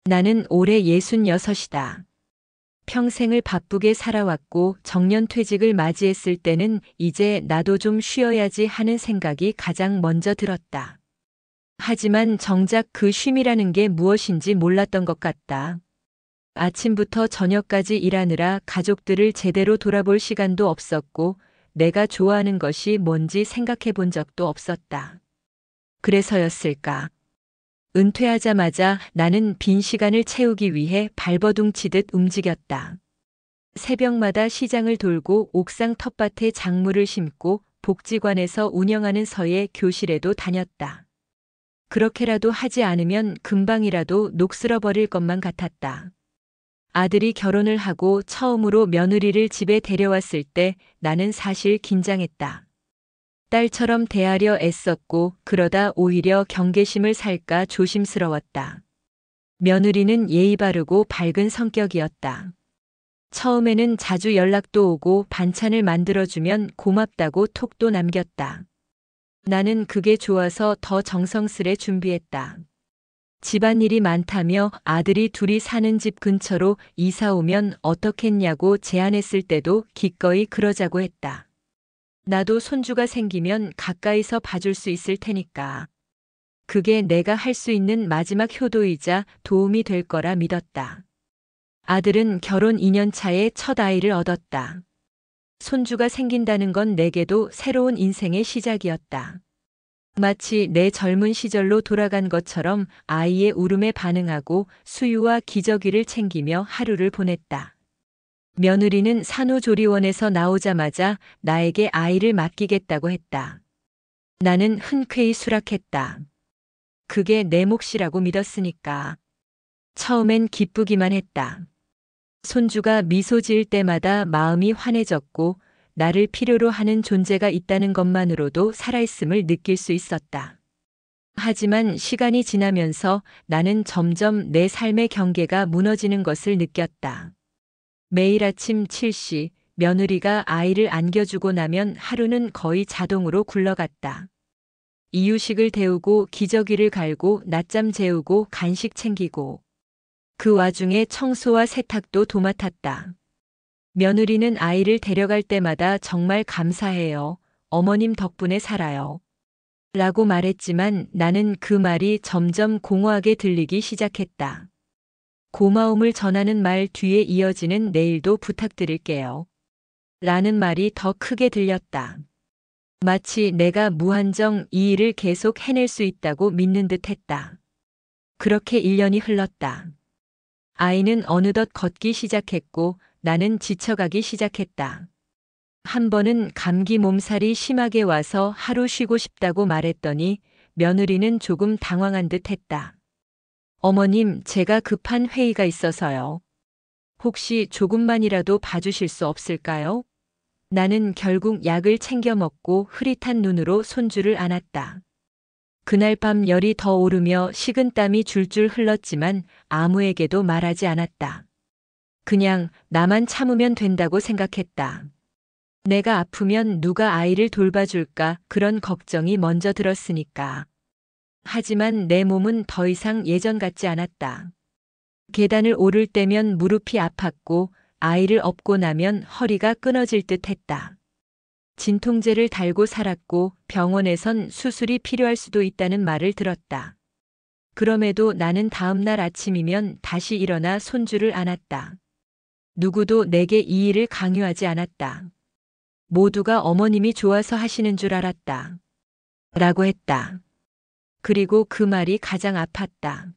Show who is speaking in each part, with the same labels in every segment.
Speaker 1: 나는 올해 66이다. 평생을 바쁘게 살아왔고 정년퇴직을 맞이했을 때는 이제 나도 좀 쉬어야지 하는 생각이 가장 먼저 들었다. 하지만 정작 그 쉼이라는 게 무엇인지 몰랐던 것 같다. 아침부터 저녁까지 일하느라 가족들을 제대로 돌아볼 시간도 없었고 내가 좋아하는 것이 뭔지 생각해 본 적도 없었다. 그래서였을까? 은퇴하자마자 나는 빈 시간을 채우기 위해 발버둥 치듯 움직였다. 새벽마다 시장을 돌고 옥상 텃밭에 작물을 심고 복지관에서 운영하는 서예 교실에도 다녔다. 그렇게라도 하지 않으면 금방이라도 녹슬어 버릴 것만 같았다. 아들이 결혼을 하고 처음으로 며느리를 집에 데려왔을 때 나는 사실 긴장했다. 딸처럼 대하려 애썼고 그러다 오히려 경계심을 살까 조심스러웠다. 며느리는 예의 바르고 밝은 성격이었다. 처음에는 자주 연락도 오고 반찬을 만들어주면 고맙다고 톡도 남겼다. 나는 그게 좋아서 더 정성스레 준비했다. 집안일이 많다며 아들이 둘이 사는 집 근처로 이사 오면 어떻겠냐고 제안했을 때도 기꺼이 그러자고 했다. 나도 손주가 생기면 가까이서 봐줄 수 있을 테니까. 그게 내가 할 수 있는 마지막 효도이자 도움이 될 거라 믿었다. 아들은 결혼 2년 차에 첫 아이를 얻었다. 손주가 생긴다는 건 내게도 새로운 인생의 시작이었다. 마치 내 젊은 시절로 돌아간 것처럼 아이의 울음에 반응하고 수유와 기저귀를 챙기며 하루를 보냈다. 며느리는 산후조리원에서 나오자마자 나에게 아이를 맡기겠다고 했다. 나는 흔쾌히 수락했다. 그게 내 몫이라고 믿었으니까. 처음엔 기쁘기만 했다. 손주가 미소 지을 때마다 마음이 환해졌고 나를 필요로 하는 존재가 있다는 것만으로도 살아있음을 느낄 수 있었다. 하지만 시간이 지나면서 나는 점점 내 삶의 경계가 무너지는 것을 느꼈다. 매일 아침 7시 며느리가 아이를 안겨주고 나면 하루는 거의 자동으로 굴러갔다. 이유식을 데우고 기저귀를 갈고 낮잠 재우고 간식 챙기고 그 와중에 청소와 세탁도 도맡았다. 며느리는 아이를 데려갈 때마다 정말 감사해요. 어머님 덕분에 살아요. 라고 말했지만 나는 그 말이 점점 공허하게 들리기 시작했다. 고마움을 전하는 말 뒤에 이어지는 내일도 부탁드릴게요. 라는 말이 더 크게 들렸다. 마치 내가 무한정 이 일을 계속 해낼 수 있다고 믿는 듯 했다. 그렇게 1년이 흘렀다. 아이는 어느덧 걷기 시작했고 나는 지쳐가기 시작했다. 한 번은 감기 몸살이 심하게 와서 하루 쉬고 싶다고 말했더니 며느리는 조금 당황한 듯 했다. 어머님, 제가 급한 회의가 있어서요. 혹시 조금만이라도 봐주실 수 없을까요? 나는 결국 약을 챙겨 먹고 흐릿한 눈으로 손주를 안았다. 그날 밤 열이 더 오르며 식은땀이 줄줄 흘렀지만 아무에게도 말하지 않았다. 그냥 나만 참으면 된다고 생각했다. 내가 아프면 누가 아이를 돌봐줄까 그런 걱정이 먼저 들었으니까. 하지만 내 몸은 더 이상 예전 같지 않았다. 계단을 오를 때면 무릎이 아팠고 아이를 업고 나면 허리가 끊어질 듯 했다. 진통제를 달고 살았고 병원에선 수술이 필요할 수도 있다는 말을 들었다. 그럼에도 나는 다음 날 아침이면 다시 일어나 손주를 안았다. 누구도 내게 이 일을 강요하지 않았다. 모두가 어머님이 좋아서 하시는 줄 알았다. 라고 했다. 그리고 그 말이 가장 아팠다.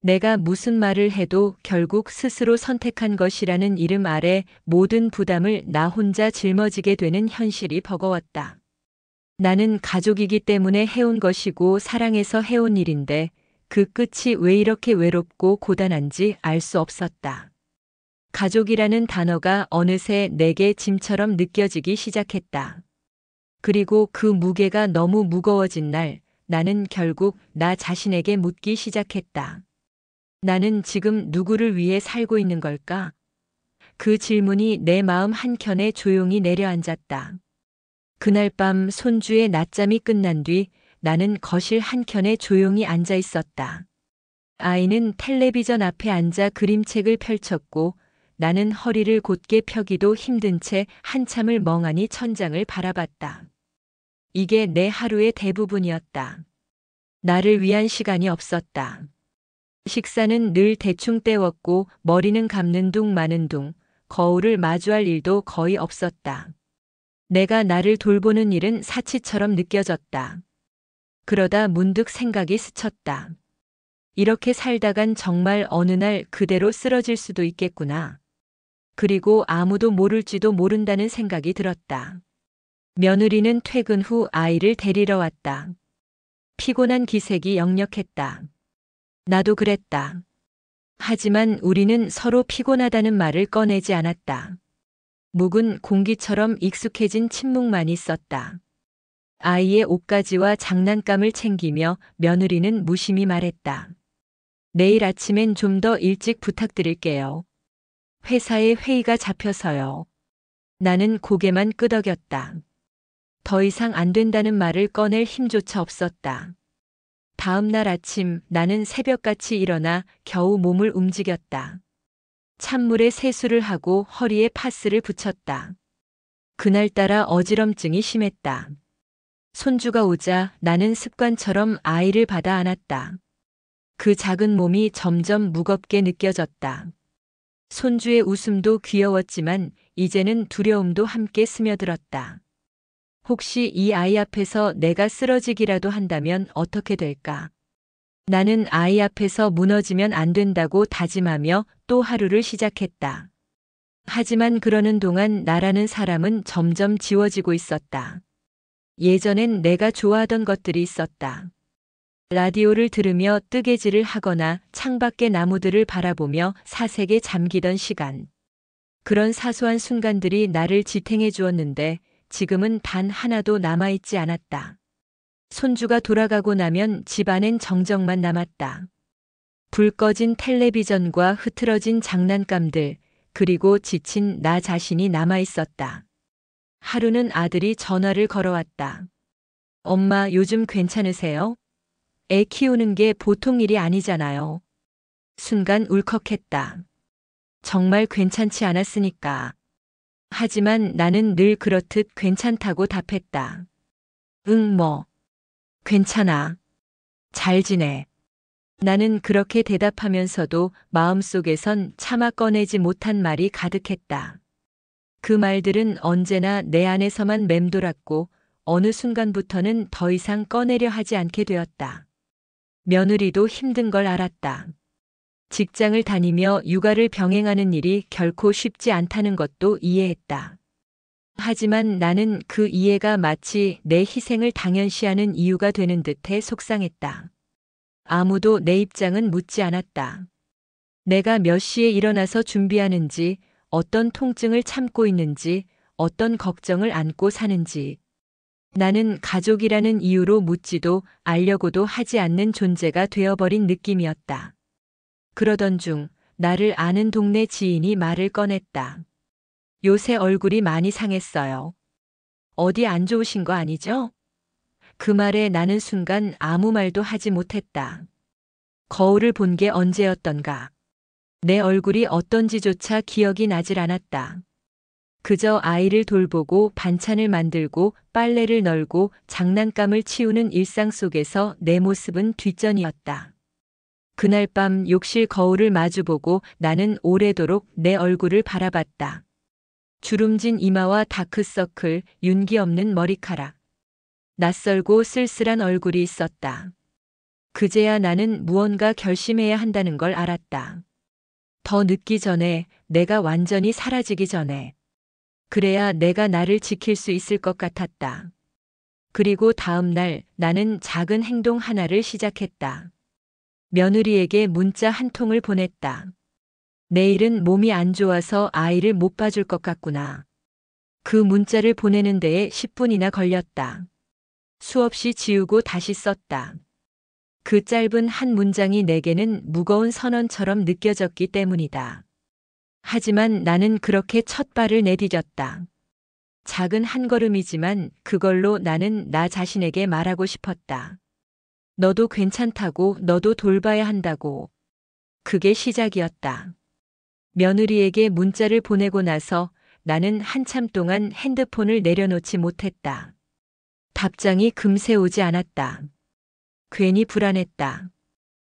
Speaker 1: 내가 무슨 말을 해도 결국 스스로 선택한 것이라는 이름 아래 모든 부담을 나 혼자 짊어지게 되는 현실이 버거웠다. 나는 가족이기 때문에 해온 것이고 사랑해서 해온 일인데 그 끝이 왜 이렇게 외롭고 고단한지 알 수 없었다. 가족이라는 단어가 어느새 내게 짐처럼 느껴지기 시작했다. 그리고 그 무게가 너무 무거워진 날 나는 결국 나 자신에게 묻기 시작했다. 나는 지금 누구를 위해 살고 있는 걸까? 그 질문이 내 마음 한켠에 조용히 내려앉았다. 그날 밤 손주의 낮잠이 끝난 뒤 나는 거실 한켠에 조용히 앉아 있었다. 아이는 텔레비전 앞에 앉아 그림책을 펼쳤고 나는 허리를 곧게 펴기도 힘든 채 한참을 멍하니 천장을 바라봤다. 이게 내 하루의 대부분이었다. 나를 위한 시간이 없었다. 식사는 늘 대충 때웠고 머리는 감는 둥 마는 둥, 거울을 마주할 일도 거의 없었다. 내가 나를 돌보는 일은 사치처럼 느껴졌다. 그러다 문득 생각이 스쳤다. 이렇게 살다간 정말 어느 날 그대로 쓰러질 수도 있겠구나. 그리고 아무도 모를지도 모른다는 생각이 들었다. 며느리는 퇴근 후 아이를 데리러 왔다. 피곤한 기색이 역력했다. 나도 그랬다. 하지만 우리는 서로 피곤하다는 말을 꺼내지 않았다. 묵은 공기처럼 익숙해진 침묵만 있었다. 아이의 옷가지와 장난감을 챙기며 며느리는 무심히 말했다. 내일 아침엔 좀 더 일찍 부탁드릴게요. 회사에 회의가 잡혀서요. 나는 고개만 끄덕였다. 더 이상 안 된다는 말을 꺼낼 힘조차 없었다. 다음 날 아침 나는 새벽같이 일어나 겨우 몸을 움직였다. 찬물에 세수를 하고 허리에 파스를 붙였다. 그날따라 어지럼증이 심했다. 손주가 오자 나는 습관처럼 아이를 받아 안았다. 그 작은 몸이 점점 무겁게 느껴졌다. 손주의 웃음도 귀여웠지만 이제는 두려움도 함께 스며들었다. 혹시 이 아이 앞에서 내가 쓰러지기라도 한다면 어떻게 될까? 나는 아이 앞에서 무너지면 안 된다고 다짐하며 또 하루를 시작했다. 하지만 그러는 동안 나라는 사람은 점점 지워지고 있었다. 예전엔 내가 좋아하던 것들이 있었다. 라디오를 들으며 뜨개질을 하거나 창밖의 나무들을 바라보며 사색에 잠기던 시간. 그런 사소한 순간들이 나를 지탱해 주었는데 지금은 단 하나도 남아있지 않았다. 손주가 돌아가고 나면 집안엔 정적만 남았다. 불 꺼진 텔레비전과 흐트러진 장난감들, 그리고 지친 나 자신이 남아있었다. 하루는 아들이 전화를 걸어왔다. 엄마, 요즘 괜찮으세요? 애 키우는 게 보통 일이 아니잖아요. 순간 울컥했다. 정말 괜찮지 않았으니까. 하지만 나는 늘 그렇듯 괜찮다고 답했다. 응, 뭐. 괜찮아. 잘 지내. 나는 그렇게 대답하면서도 마음속에선 차마 꺼내지 못한 말이 가득했다. 그 말들은 언제나 내 안에서만 맴돌았고 어느 순간부터는 더 이상 꺼내려 하지 않게 되었다. 며느리도 힘든 걸 알았다. 직장을 다니며 육아를 병행하는 일이 결코 쉽지 않다는 것도 이해했다. 하지만 나는 그 이해가 마치 내 희생을 당연시하는 이유가 되는 듯해 속상했다. 아무도 내 입장은 묻지 않았다. 내가 몇 시에 일어나서 준비하는지, 어떤 통증을 참고 있는지, 어떤 걱정을 안고 사는지. 나는 가족이라는 이유로 묻지도 알려고도 하지 않는 존재가 되어버린 느낌이었다. 그러던 중 나를 아는 동네 지인이 말을 꺼냈다. 요새 얼굴이 많이 상했어요. 어디 안 좋으신 거 아니죠? 그 말에 나는 순간 아무 말도 하지 못했다. 거울을 본 게 언제였던가. 내 얼굴이 어떤지조차 기억이 나질 않았다. 그저 아이를 돌보고 반찬을 만들고 빨래를 널고 장난감을 치우는 일상 속에서 내 모습은 뒷전이었다. 그날 밤 욕실 거울을 마주보고 나는 오래도록 내 얼굴을 바라봤다. 주름진 이마와 다크서클, 윤기 없는 머리카락. 낯설고 쓸쓸한 얼굴이 있었다. 그제야 나는 무언가 결심해야 한다는 걸 알았다. 더 늦기 전에, 내가 완전히 사라지기 전에. 그래야 내가 나를 지킬 수 있을 것 같았다. 그리고 다음 날 나는 작은 행동 하나를 시작했다. 며느리에게 문자 한 통을 보냈다. 내일은 몸이 안 좋아서 아이를 못 봐줄 것 같구나. 그 문자를 보내는 데에 10분이나 걸렸다. 수없이 지우고 다시 썼다. 그 짧은 한 문장이 내게는 무거운 선언처럼 느껴졌기 때문이다. 하지만 나는 그렇게 첫 발을 내디뎠다. 작은 한 걸음이지만 그걸로 나는 나 자신에게 말하고 싶었다. 너도 괜찮다고, 너도 돌봐야 한다고. 그게 시작이었다. 며느리에게 문자를 보내고 나서 나는 한참 동안 핸드폰을 내려놓지 못했다. 답장이 금세 오지 않았다. 괜히 불안했다.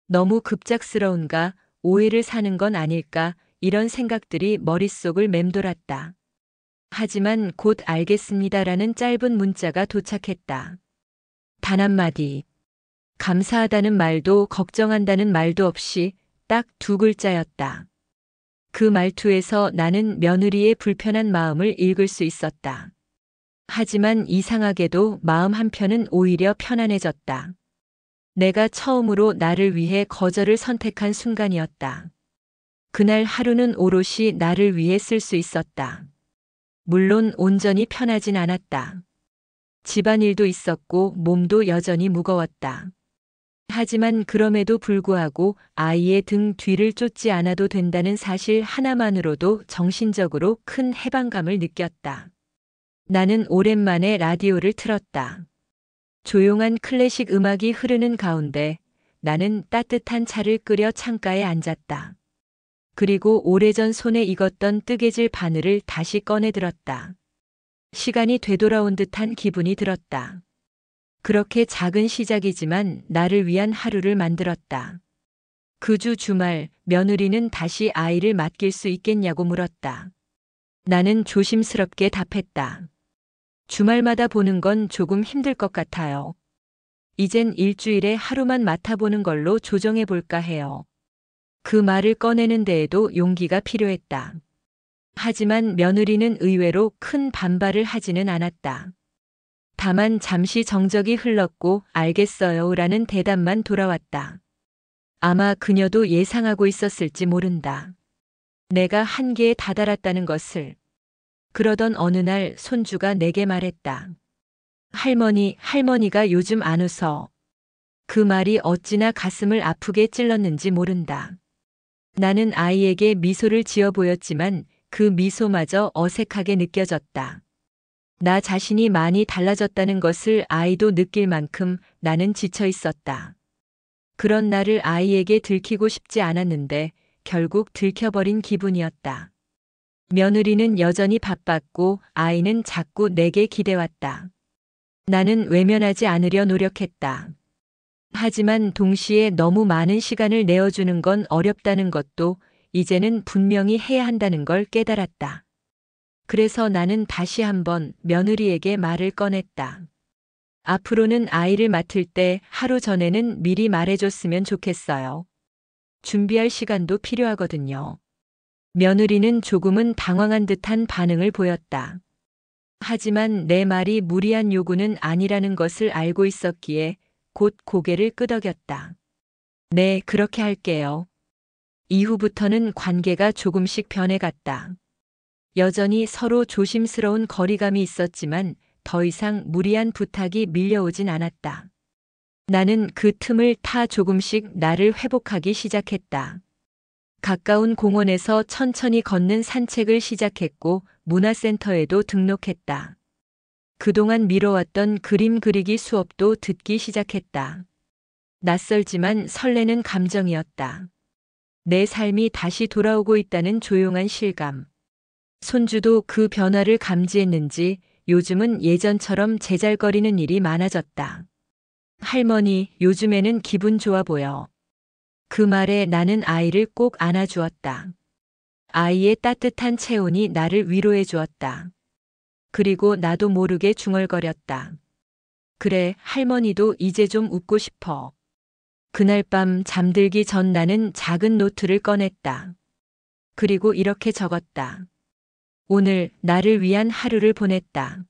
Speaker 1: 너무 급작스러운가, 오해를 사는 건 아닐까, 이런 생각들이 머릿속을 맴돌았다. 하지만 곧 알겠습니다라는 짧은 문자가 도착했다. 단 한마디. 감사하다는 말도 걱정한다는 말도 없이 딱 두 글자였다. 그 말투에서 나는 며느리의 불편한 마음을 읽을 수 있었다. 하지만 이상하게도 마음 한편은 오히려 편안해졌다. 내가 처음으로 나를 위해 거절을 선택한 순간이었다. 그날 하루는 오롯이 나를 위해 쓸 수 있었다. 물론 온전히 편하진 않았다. 집안일도 있었고 몸도 여전히 무거웠다. 하지만 그럼에도 불구하고 아이의 등 뒤를 쫓지 않아도 된다는 사실 하나만으로도 정신적으로 큰 해방감을 느꼈다. 나는 오랜만에 라디오를 틀었다. 조용한 클래식 음악이 흐르는 가운데 나는 따뜻한 차를 끓여 창가에 앉았다. 그리고 오래전 손에 익었던 뜨개질 바늘을 다시 꺼내 들었다. 시간이 되돌아온 듯한 기분이 들었다. 그렇게 작은 시작이지만 나를 위한 하루를 만들었다. 그 주 주말 며느리는 다시 아이를 맡길 수 있겠냐고 물었다. 나는 조심스럽게 답했다. 주말마다 보는 건 조금 힘들 것 같아요. 이젠 일주일에 하루만 맡아보는 걸로 조정해 볼까 해요. 그 말을 꺼내는 데에도 용기가 필요했다. 하지만 며느리는 의외로 큰 반발을 하지는 않았다. 다만 잠시 정적이 흘렀고 알겠어요 라는 대답만 돌아왔다. 아마 그녀도 예상하고 있었을지 모른다. 내가 한계에 다다랐다는 것을. 그러던 어느 날 손주가 내게 말했다. 할머니가 요즘 안 웃어. 그 말이 어찌나 가슴을 아프게 찔렀는지 모른다. 나는 아이에게 미소를 지어 보였지만 그 미소마저 어색하게 느껴졌다. 나 자신이 많이 달라졌다는 것을 아이도 느낄 만큼 나는 지쳐 있었다. 그런 나를 아이에게 들키고 싶지 않았는데 결국 들켜버린 기분이었다. 며느리는 여전히 바빴고 아이는 자꾸 내게 기대왔다. 나는 외면하지 않으려 노력했다. 하지만 동시에 너무 많은 시간을 내어주는 건 어렵다는 것도 이제는 분명히 해야 한다는 걸 깨달았다. 그래서 나는 다시 한번 며느리에게 말을 꺼냈다. 앞으로는 아이를 맡을 때 하루 전에는 미리 말해줬으면 좋겠어요. 준비할 시간도 필요하거든요. 며느리는 조금은 당황한 듯한 반응을 보였다. 하지만 내 말이 무리한 요구는 아니라는 것을 알고 있었기에 곧 고개를 끄덕였다. 네, 그렇게 할게요. 이후부터는 관계가 조금씩 변해갔다. 여전히 서로 조심스러운 거리감이 있었지만 더 이상 무리한 부탁이 밀려오진 않았다. 나는 그 틈을 타 조금씩 나를 회복하기 시작했다. 가까운 공원에서 천천히 걷는 산책을 시작했고 문화센터에도 등록했다. 그동안 미뤄왔던 그림 그리기 수업도 듣기 시작했다. 낯설지만 설레는 감정이었다. 내 삶이 다시 돌아오고 있다는 조용한 실감. 손주도 그 변화를 감지했는지 요즘은 예전처럼 제잘거리는 일이 많아졌다. 할머니, 요즘에는 기분 좋아 보여. 그 말에 나는 아이를 꼭 안아주었다. 아이의 따뜻한 체온이 나를 위로해 주었다. 그리고 나도 모르게 중얼거렸다. 그래, 할머니도 이제 좀 웃고 싶어. 그날 밤 잠들기 전 나는 작은 노트를 꺼냈다. 그리고 이렇게 적었다. 오늘 나를 위한 하루를 보냈다.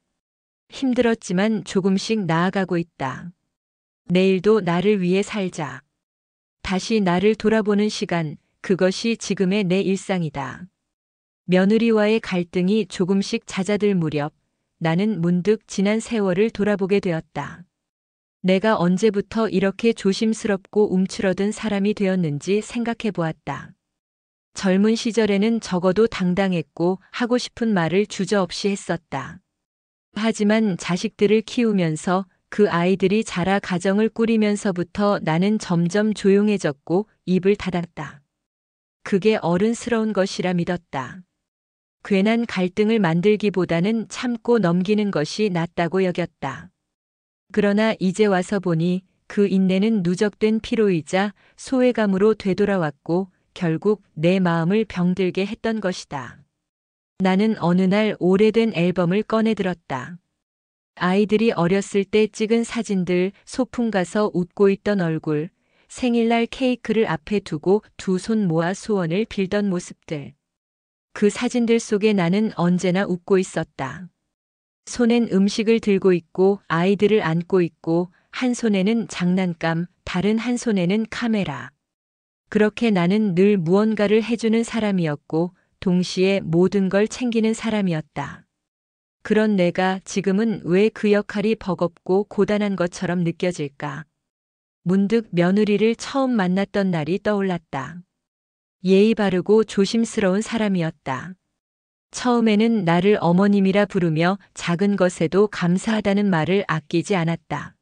Speaker 1: 힘들었지만 조금씩 나아가고 있다. 내일도 나를 위해 살자. 다시 나를 돌아보는 시간, 그것이 지금의 내 일상이다. 며느리와의 갈등이 조금씩 잦아들 무렵 나는 문득 지난 세월을 돌아보게 되었다. 내가 언제부터 이렇게 조심스럽고 움츠러든 사람이 되었는지 생각해 보았다. 젊은 시절에는 적어도 당당했고 하고 싶은 말을 주저없이 했었다. 하지만 자식들을 키우면서 그 아이들이 자라 가정을 꾸리면서부터 나는 점점 조용해졌고 입을 닫았다. 그게 어른스러운 것이라 믿었다. 괜한 갈등을 만들기보다는 참고 넘기는 것이 낫다고 여겼다. 그러나 이제 와서 보니 그 인내는 누적된 피로이자 소외감으로 되돌아왔고 결국 내 마음을 병들게 했던 것이다. 나는 어느 날 오래된 앨범을 꺼내 들었다. 아이들이 어렸을 때 찍은 사진들, 소풍 가서 웃고 있던 얼굴, 생일날 케이크를 앞에 두고 두 손 모아 소원을 빌던 모습들. 그 사진들 속에 나는 언제나 웃고 있었다. 손엔 음식을 들고 있고 아이들을 안고 있고 한 손에는 장난감, 다른 한 손에는 카메라. 그렇게 나는 늘 무언가를 해주는 사람이었고 동시에 모든 걸 챙기는 사람이었다. 그런 내가 지금은 왜 그 역할이 버겁고 고단한 것처럼 느껴질까? 문득 며느리를 처음 만났던 날이 떠올랐다. 예의 바르고 조심스러운 사람이었다. 처음에는 나를 어머님이라 부르며 작은 것에도 감사하다는 말을 아끼지 않았다.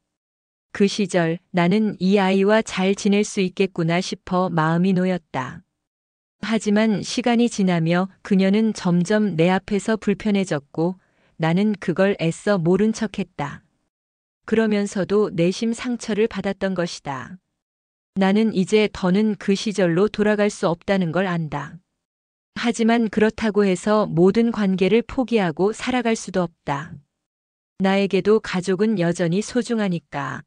Speaker 1: 그 시절 나는 이 아이와 잘 지낼 수 있겠구나 싶어 마음이 놓였다. 하지만 시간이 지나며 그녀는 점점 내 앞에서 불편해졌고 나는 그걸 애써 모른 척했다. 그러면서도 내심 상처를 받았던 것이다. 나는 이제 더는 그 시절로 돌아갈 수 없다는 걸 안다. 하지만 그렇다고 해서 모든 관계를 포기하고 살아갈 수도 없다. 나에게도 가족은 여전히 소중하니까.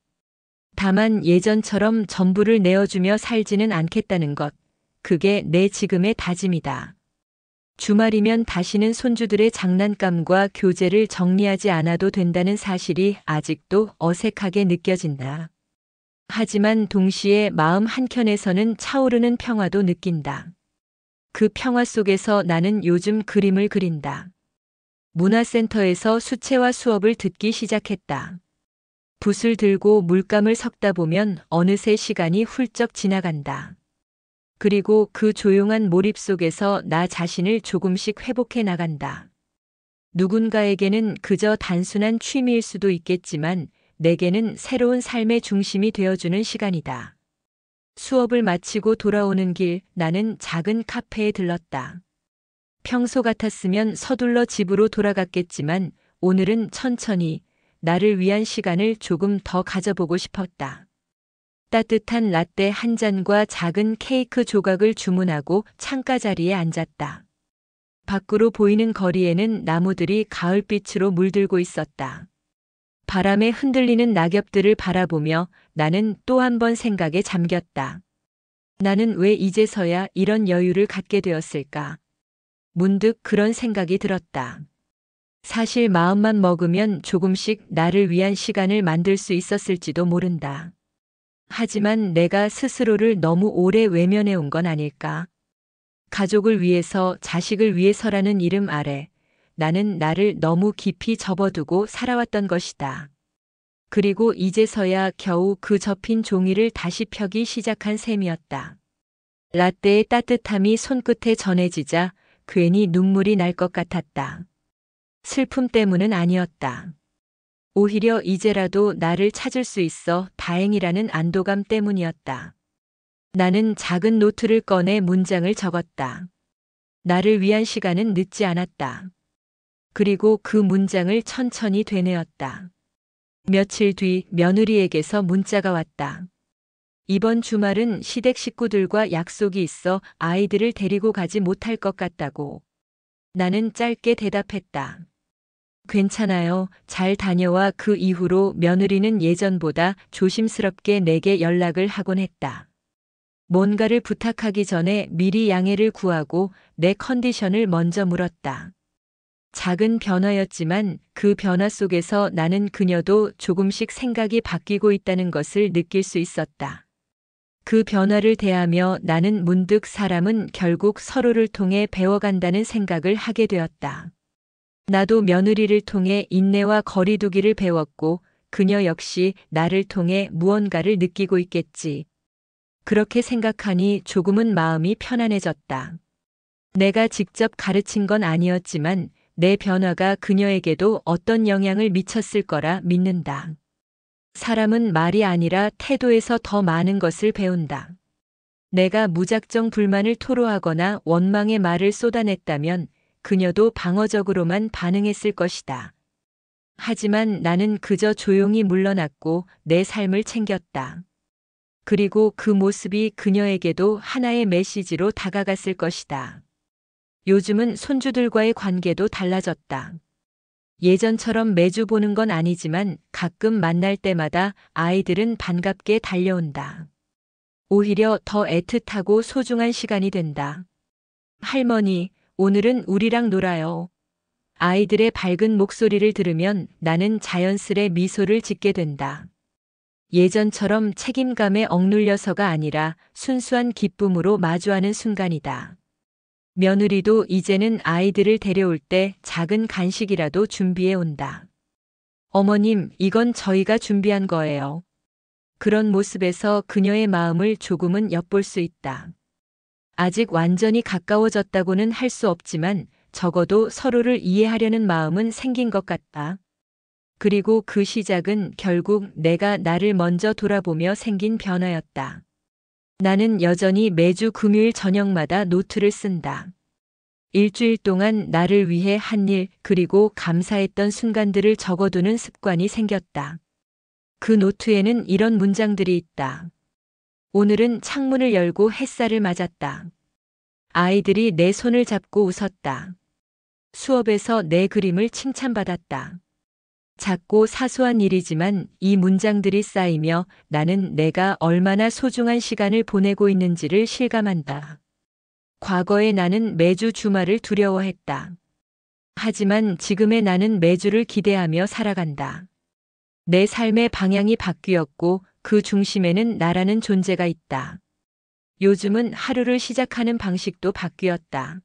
Speaker 1: 다만 예전처럼 전부를 내어주며 살지는 않겠다는 것. 그게 내 지금의 다짐이다. 주말이면 다시는 손주들의 장난감과 교재를 정리하지 않아도 된다는 사실이 아직도 어색하게 느껴진다. 하지만 동시에 마음 한켠에서는 차오르는 평화도 느낀다. 그 평화 속에서 나는 요즘 그림을 그린다. 문화센터에서 수채화 수업을 듣기 시작했다. 붓을 들고 물감을 섞다 보면 어느새 시간이 훌쩍 지나간다. 그리고 그 조용한 몰입 속에서 나 자신을 조금씩 회복해 나간다. 누군가에게는 그저 단순한 취미일 수도 있겠지만 내게는 새로운 삶의 중심이 되어주는 시간이다. 수업을 마치고 돌아오는 길 나는 작은 카페에 들렀다. 평소 같았으면 서둘러 집으로 돌아갔겠지만 오늘은 천천히 나를 위한 시간을 조금 더 가져보고 싶었다. 따뜻한 라떼 한 잔과 작은 케이크 조각을 주문하고 창가 자리에 앉았다. 밖으로 보이는 거리에는 나무들이 가을빛으로 물들고 있었다. 바람에 흔들리는 낙엽들을 바라보며 나는 또 한 번 생각에 잠겼다. 나는 왜 이제서야 이런 여유를 갖게 되었을까? 문득 그런 생각이 들었다. 사실 마음만 먹으면 조금씩 나를 위한 시간을 만들 수 있었을지도 모른다. 하지만 내가 스스로를 너무 오래 외면해 온 건 아닐까? 가족을 위해서, 자식을 위해서라는 이름 아래 나는 나를 너무 깊이 접어두고 살아왔던 것이다. 그리고 이제서야 겨우 그 접힌 종이를 다시 펴기 시작한 셈이었다. 라떼의 따뜻함이 손끝에 전해지자 괜히 눈물이 날 것 같았다. 슬픔 때문은 아니었다. 오히려 이제라도 나를 찾을 수 있어 다행이라는 안도감 때문이었다. 나는 작은 노트를 꺼내 문장을 적었다. 나를 위한 시간은 늦지 않았다. 그리고 그 문장을 천천히 되뇌었다. 며칠 뒤 며느리에게서 문자가 왔다. 이번 주말은 시댁 식구들과 약속이 있어 아이들을 데리고 가지 못할 것 같다고. 나는 짧게 대답했다. 괜찮아요. 잘 다녀와. 그 이후로 며느리는 예전보다 조심스럽게 내게 연락을 하곤 했다. 뭔가를 부탁하기 전에 미리 양해를 구하고 내 컨디션을 먼저 물었다. 작은 변화였지만 그 변화 속에서 나는 그녀도 조금씩 생각이 바뀌고 있다는 것을 느낄 수 있었다. 그 변화를 대하며 나는 문득 사람은 결국 서로를 통해 배워간다는 생각을 하게 되었다. 나도 며느리를 통해 인내와 거리두기를 배웠고 그녀 역시 나를 통해 무언가를 느끼고 있겠지. 그렇게 생각하니 조금은 마음이 편안해졌다. 내가 직접 가르친 건 아니었지만 내 변화가 그녀에게도 어떤 영향을 미쳤을 거라 믿는다. 사람은 말이 아니라 태도에서 더 많은 것을 배운다. 내가 무작정 불만을 토로하거나 원망의 말을 쏟아냈다면 그녀도 방어적으로만 반응했을 것이다. 하지만 나는 그저 조용히 물러났고 내 삶을 챙겼다. 그리고 그 모습이 그녀에게도 하나의 메시지로 다가갔을 것이다. 요즘은 손주들과의 관계도 달라졌다. 예전처럼 매주 보는 건 아니지만 가끔 만날 때마다 아이들은 반갑게 달려온다. 오히려 더 애틋하고 소중한 시간이 된다. 할머니, 오늘은 우리랑 놀아요. 아이들의 밝은 목소리를 들으면 나는 자연스레 미소를 짓게 된다. 예전처럼 책임감에 억눌려서가 아니라 순수한 기쁨으로 마주하는 순간이다. 며느리도 이제는 아이들을 데려올 때 작은 간식이라도 준비해 온다. 어머님, 이건 저희가 준비한 거예요. 그런 모습에서 그녀의 마음을 조금은 엿볼 수 있다. 아직 완전히 가까워졌다고는 할 수 없지만 적어도 서로를 이해하려는 마음은 생긴 것 같다. 그리고 그 시작은 결국 내가 나를 먼저 돌아보며 생긴 변화였다. 나는 여전히 매주 금요일 저녁마다 노트를 쓴다. 일주일 동안 나를 위해 한 일, 그리고 감사했던 순간들을 적어두는 습관이 생겼다. 그 노트에는 이런 문장들이 있다. 오늘은 창문을 열고 햇살을 맞았다. 아이들이 내 손을 잡고 웃었다. 수업에서 내 그림을 칭찬받았다. 작고 사소한 일이지만 이 문장들이 쌓이며 나는 내가 얼마나 소중한 시간을 보내고 있는지를 실감한다. 과거의 나는 매주 주말을 두려워했다. 하지만 지금의 나는 매주를 기대하며 살아간다. 내 삶의 방향이 바뀌었고 그 중심에는 나라는 존재가 있다. 요즘은 하루를 시작하는 방식도 바뀌었다.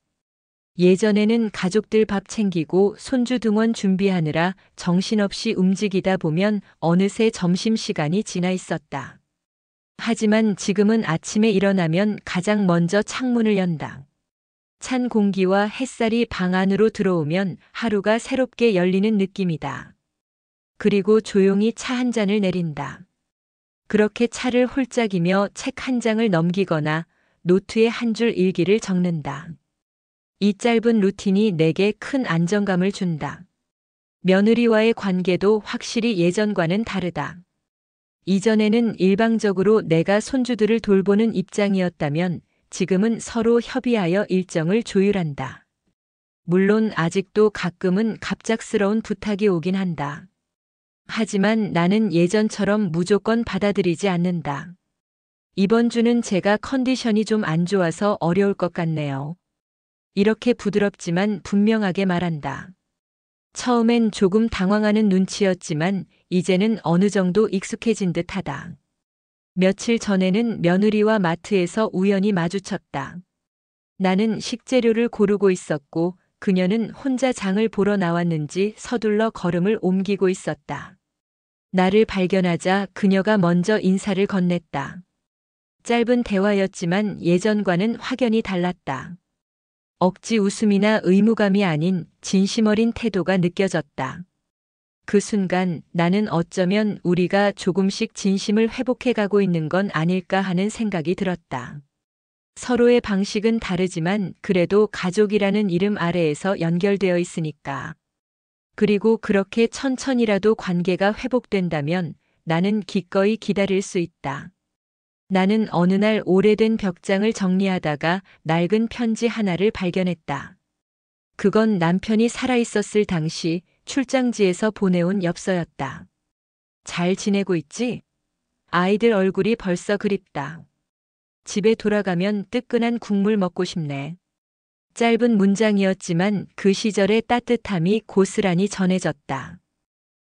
Speaker 1: 예전에는 가족들 밥 챙기고 손주 등원 준비하느라 정신없이 움직이다 보면 어느새 점심시간이 지나 있었다. 하지만 지금은 아침에 일어나면 가장 먼저 창문을 연다. 찬 공기와 햇살이 방 안으로 들어오면 하루가 새롭게 열리는 느낌이다. 그리고 조용히 차 한 잔을 내린다. 그렇게 차를 홀짝이며 책 한 장을 넘기거나 노트에 한 줄 일기를 적는다. 이 짧은 루틴이 내게 큰 안정감을 준다. 며느리와의 관계도 확실히 예전과는 다르다. 이전에는 일방적으로 내가 손주들을 돌보는 입장이었다면 지금은 서로 협의하여 일정을 조율한다. 물론 아직도 가끔은 갑작스러운 부탁이 오긴 한다. 하지만 나는 예전처럼 무조건 받아들이지 않는다. 이번 주는 제가 컨디션이 좀 안 좋아서 어려울 것 같네요. 이렇게 부드럽지만 분명하게 말한다. 처음엔 조금 당황하는 눈치였지만 이제는 어느 정도 익숙해진 듯하다. 며칠 전에는 며느리와 마트에서 우연히 마주쳤다. 나는 식재료를 고르고 있었고 그녀는 혼자 장을 보러 나왔는지 서둘러 걸음을 옮기고 있었다. 나를 발견하자 그녀가 먼저 인사를 건넸다. 짧은 대화였지만 예전과는 확연히 달랐다. 억지 웃음이나 의무감이 아닌 진심 어린 태도가 느껴졌다. 그 순간 나는 어쩌면 우리가 조금씩 진심을 회복해 가고 있는 건 아닐까 하는 생각이 들었다. 서로의 방식은 다르지만 그래도 가족이라는 이름 아래에서 연결되어 있으니까. 그리고 그렇게 천천히라도 관계가 회복된다면 나는 기꺼이 기다릴 수 있다. 나는 어느 날 오래된 벽장을 정리하다가 낡은 편지 하나를 발견했다. 그건 남편이 살아있었을 당시 출장지에서 보내온 엽서였다. 잘 지내고 있지? 아이들 얼굴이 벌써 그립다. 집에 돌아가면 뜨끈한 국물 먹고 싶네. 짧은 문장이었지만 그 시절의 따뜻함이 고스란히 전해졌다.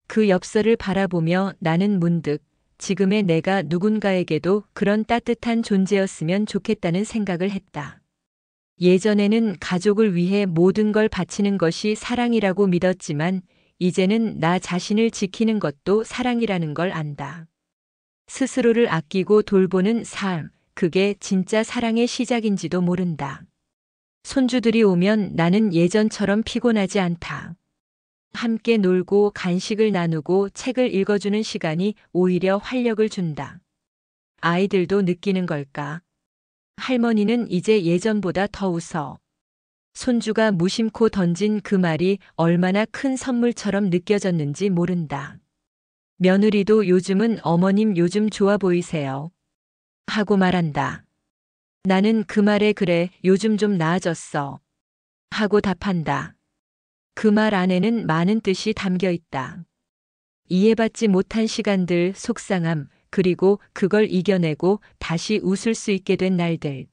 Speaker 1: 그 엽서를 바라보며 나는 문득 지금의 내가 누군가에게도 그런 따뜻한 존재였으면 좋겠다는 생각을 했다. 예전에는 가족을 위해 모든 걸 바치는 것이 사랑이라고 믿었지만 이제는 나 자신을 지키는 것도 사랑이라는 걸 안다. 스스로를 아끼고 돌보는 삶, 그게 진짜 사랑의 시작인지도 모른다. 손주들이 오면 나는 예전처럼 피곤하지 않다. 함께 놀고 간식을 나누고 책을 읽어주는 시간이 오히려 활력을 준다. 아이들도 느끼는 걸까? 할머니는 이제 예전보다 더 웃어. 손주가 무심코 던진 그 말이 얼마나 큰 선물처럼 느껴졌는지 모른다. 며느리도 요즘은 어머님 요즘 좋아 보이세요. 하고 말한다. 나는 그 말에 그래 요즘 좀 나아졌어. 하고 답한다. 그 말 안에는 많은 뜻이 담겨 있다. 이해받지 못한 시간들, 속상함, 그리고 그걸 이겨내고 다시 웃을 수 있게 된 날들.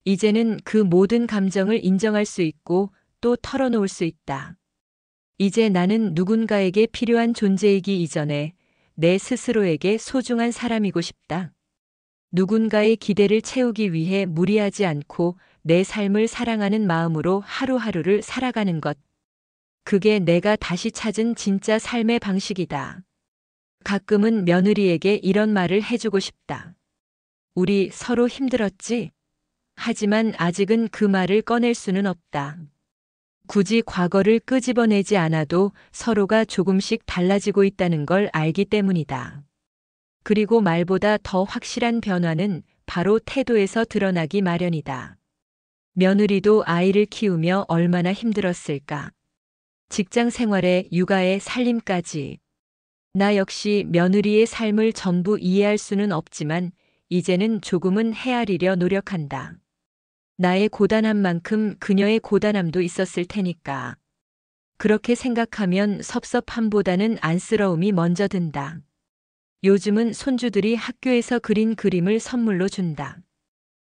Speaker 1: 이제는 그 모든 감정을 인정할 수 있고 또 털어놓을 수 있다. 이제 나는 누군가에게 필요한 존재이기 이전에 내 스스로에게 소중한 사람이고 싶다. 누군가의 기대를 채우기 위해 무리하지 않고 내 삶을 사랑하는 마음으로 하루하루를 살아가는 것. 그게 내가 다시 찾은 진짜 삶의 방식이다. 가끔은 며느리에게 이런 말을 해주고 싶다. 우리 서로 힘들었지? 하지만 아직은 그 말을 꺼낼 수는 없다. 굳이 과거를 끄집어내지 않아도 서로가 조금씩 달라지고 있다는 걸 알기 때문이다. 그리고 말보다 더 확실한 변화는 바로 태도에서 드러나기 마련이다. 며느리도 아이를 키우며 얼마나 힘들었을까? 직장 생활에 육아에 살림까지. 나 역시 며느리의 삶을 전부 이해할 수는 없지만 이제는 조금은 헤아리려 노력한다. 나의 고단함만큼 그녀의 고단함도 있었을 테니까. 그렇게 생각하면 섭섭함보다는 안쓰러움이 먼저 든다. 요즘은 손주들이 학교에서 그린 그림을 선물로 준다.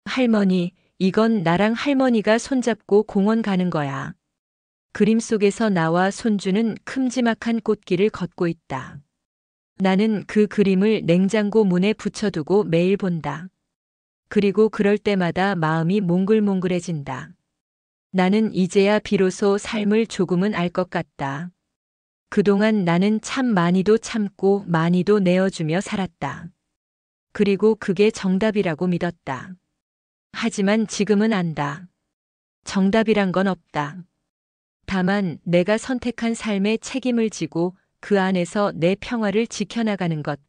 Speaker 1: 할머니, 이건 나랑 할머니가 손잡고 공원 가는 거야. 그림 속에서 나와 손주는 큼지막한 꽃길을 걷고 있다. 나는 그 그림을 냉장고 문에 붙여두고 매일 본다. 그리고 그럴 때마다 마음이 몽글몽글해진다. 나는 이제야 비로소 삶을 조금은 알 것 같다. 그동안 나는 참 많이도 참고 많이도 내어주며 살았다. 그리고 그게 정답이라고 믿었다. 하지만 지금은 안다. 정답이란 건 없다. 다만 내가 선택한 삶의 책임을 지고 그 안에서 내 평화를 지켜나가는 것.